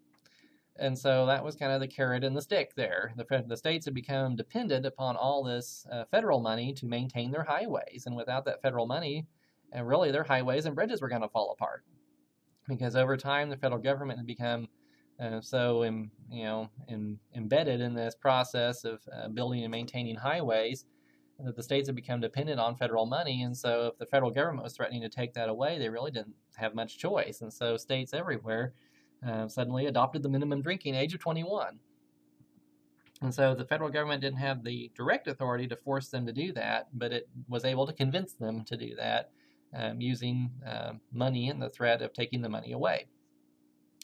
And so that was kind of the carrot and the stick there. The states had become dependent upon all this federal money to maintain their highways. And without that federal money, really their highways and bridges were going to fall apart. Because over time, the federal government had become embedded in this process of building and maintaining highways that the states had become dependent on federal money. And so if the federal government was threatening to take that away, they really didn't have much choice. And so states everywhere suddenly adopted the minimum drinking age of 21. And so the federal government didn't have the direct authority to force them to do that, but it was able to convince them to do that using money and the threat of taking the money away.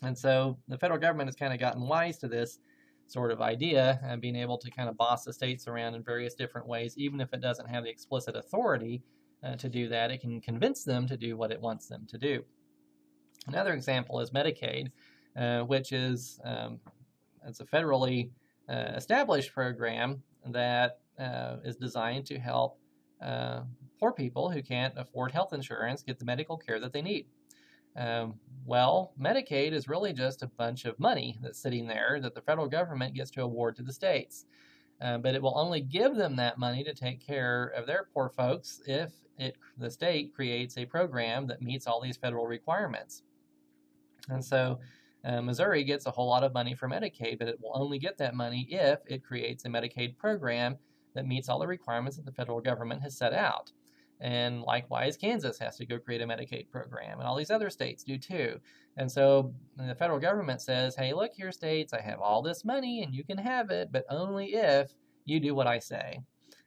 And so the federal government has kind of gotten wise to this sort of idea and being able to kind of boss the states around in various different ways. Even if it doesn't have the explicit authority to do that, it can convince them to do what it wants them to do. Another example is Medicaid, which is it's a federally established program that is designed to help poor people who can't afford health insurance get the medical care that they need. Well, Medicaid is really just a bunch of money that's sitting there that the federal government gets to award to the states. But it will only give them that money to take care of their poor folks if the state creates a program that meets all these federal requirements. And so Missouri gets a whole lot of money for Medicaid, but it will only get that money if it creates a Medicaid program that meets all the requirements that the federal government has set out. And likewise, Kansas has to go create a Medicaid program, and all these other states do too. And so the federal government says, hey, look here, states, I have all this money and you can have it, but only if you do what I say.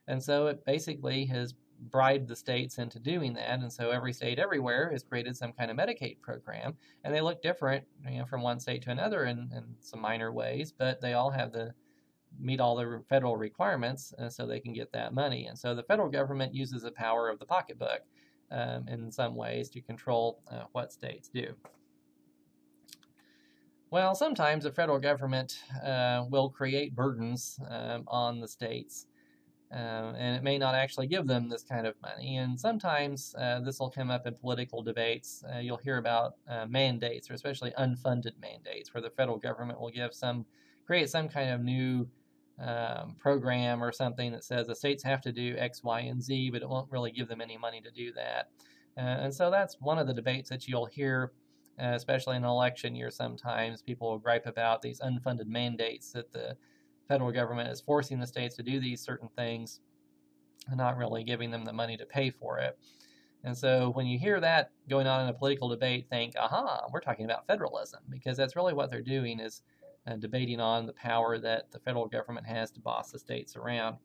And so it basically has bribed the states into doing that. And so every state everywhere has created some kind of Medicaid program, and they look different, from one state to another in some minor ways, but they all have to meet all the federal requirements so they can get that money. And so the federal government uses the power of the pocketbook in some ways to control what states do. Well, sometimes the federal government will create burdens on the states, and it may not actually give them this kind of money. And sometimes this will come up in political debates. You'll hear about mandates, or especially unfunded mandates, where the federal government will create some kind of new program or something that says the states have to do X, Y, and Z, but it won't really give them any money to do that. And so that's one of the debates that you'll hear, especially in an election year sometimes. People will gripe about these unfunded mandates that the federal government is forcing the states to do these certain things and not really giving them the money to pay for it. And so when you hear that going on in a political debate, think, aha, we're talking about federalism, because that's really what they're doing, is debating on the power that the federal government has to boss the states around.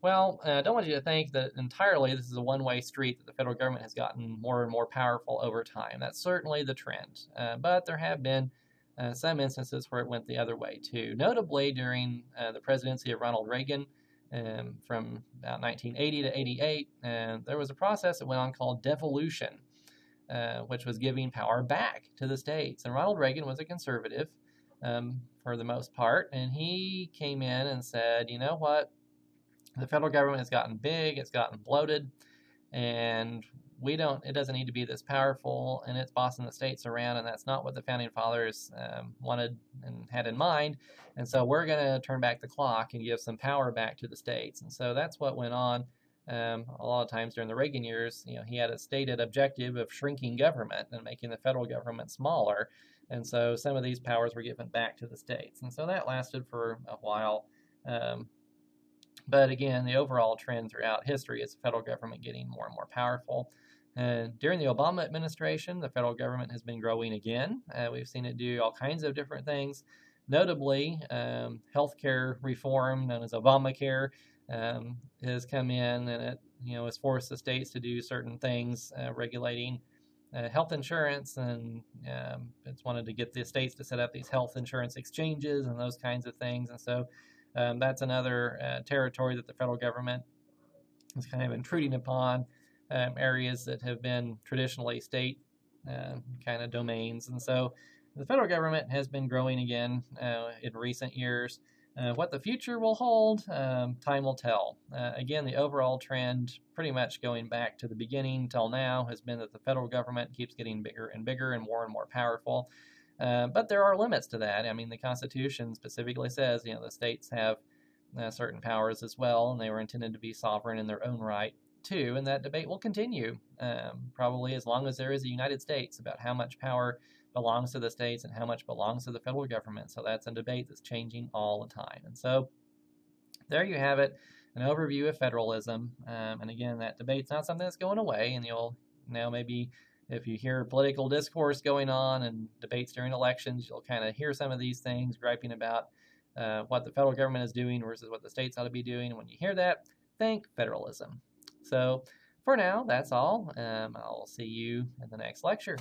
Well, I don't want you to think that entirely this is a one-way street, that the federal government has gotten more and more powerful over time. That's certainly the trend, but there have been some instances where it went the other way too. Notably, during the presidency of Ronald Reagan, from about 1980 to 88, there was a process that went on called devolution, which was giving power back to the states. And Ronald Reagan was a conservative for the most part, and he came in and said, you know what, the federal government has gotten big, it's gotten bloated, and it doesn't need to be this powerful, and it's bossing the states around, and that's not what the founding fathers wanted and had in mind. And so we're going to turn back the clock and give some power back to the states. And so that's what went on a lot of times during the Reagan years. He had a stated objective of shrinking government and making the federal government smaller. And so some of these powers were given back to the states. And so that lasted for a while. But again, the overall trend throughout history is the federal government getting more and more powerful. During the Obama administration, the federal government has been growing again. We've seen it do all kinds of different things. Notably, healthcare reform, known as Obamacare, has come in, and it has forced the states to do certain things regulating health insurance, and it's wanted to get the states to set up these health insurance exchanges and those kinds of things. And so that's another territory that the federal government is kind of intruding upon, areas that have been traditionally state kind of domains. And so the federal government has been growing again in recent years. What the future will hold, time will tell. Again, the overall trend, pretty much going back to the beginning till now, has been that the federal government keeps getting bigger and bigger and more powerful. But there are limits to that. I mean, the Constitution specifically says, the states have certain powers as well, and they were intended to be sovereign in their own right too. And that debate will continue, probably as long as there is a United States, about how much power belongs to the states and how much belongs to the federal government. So that's a debate that's changing all the time. And so there you have it, an overview of federalism. And again, that debate's not something that's going away, and you'll now maybe if you hear political discourse going on and debates during elections, you'll kind of hear some of these things griping about what the federal government is doing versus what the states ought to be doing. And when you hear that, think federalism. So for now, that's all. I'll see you in the next lecture.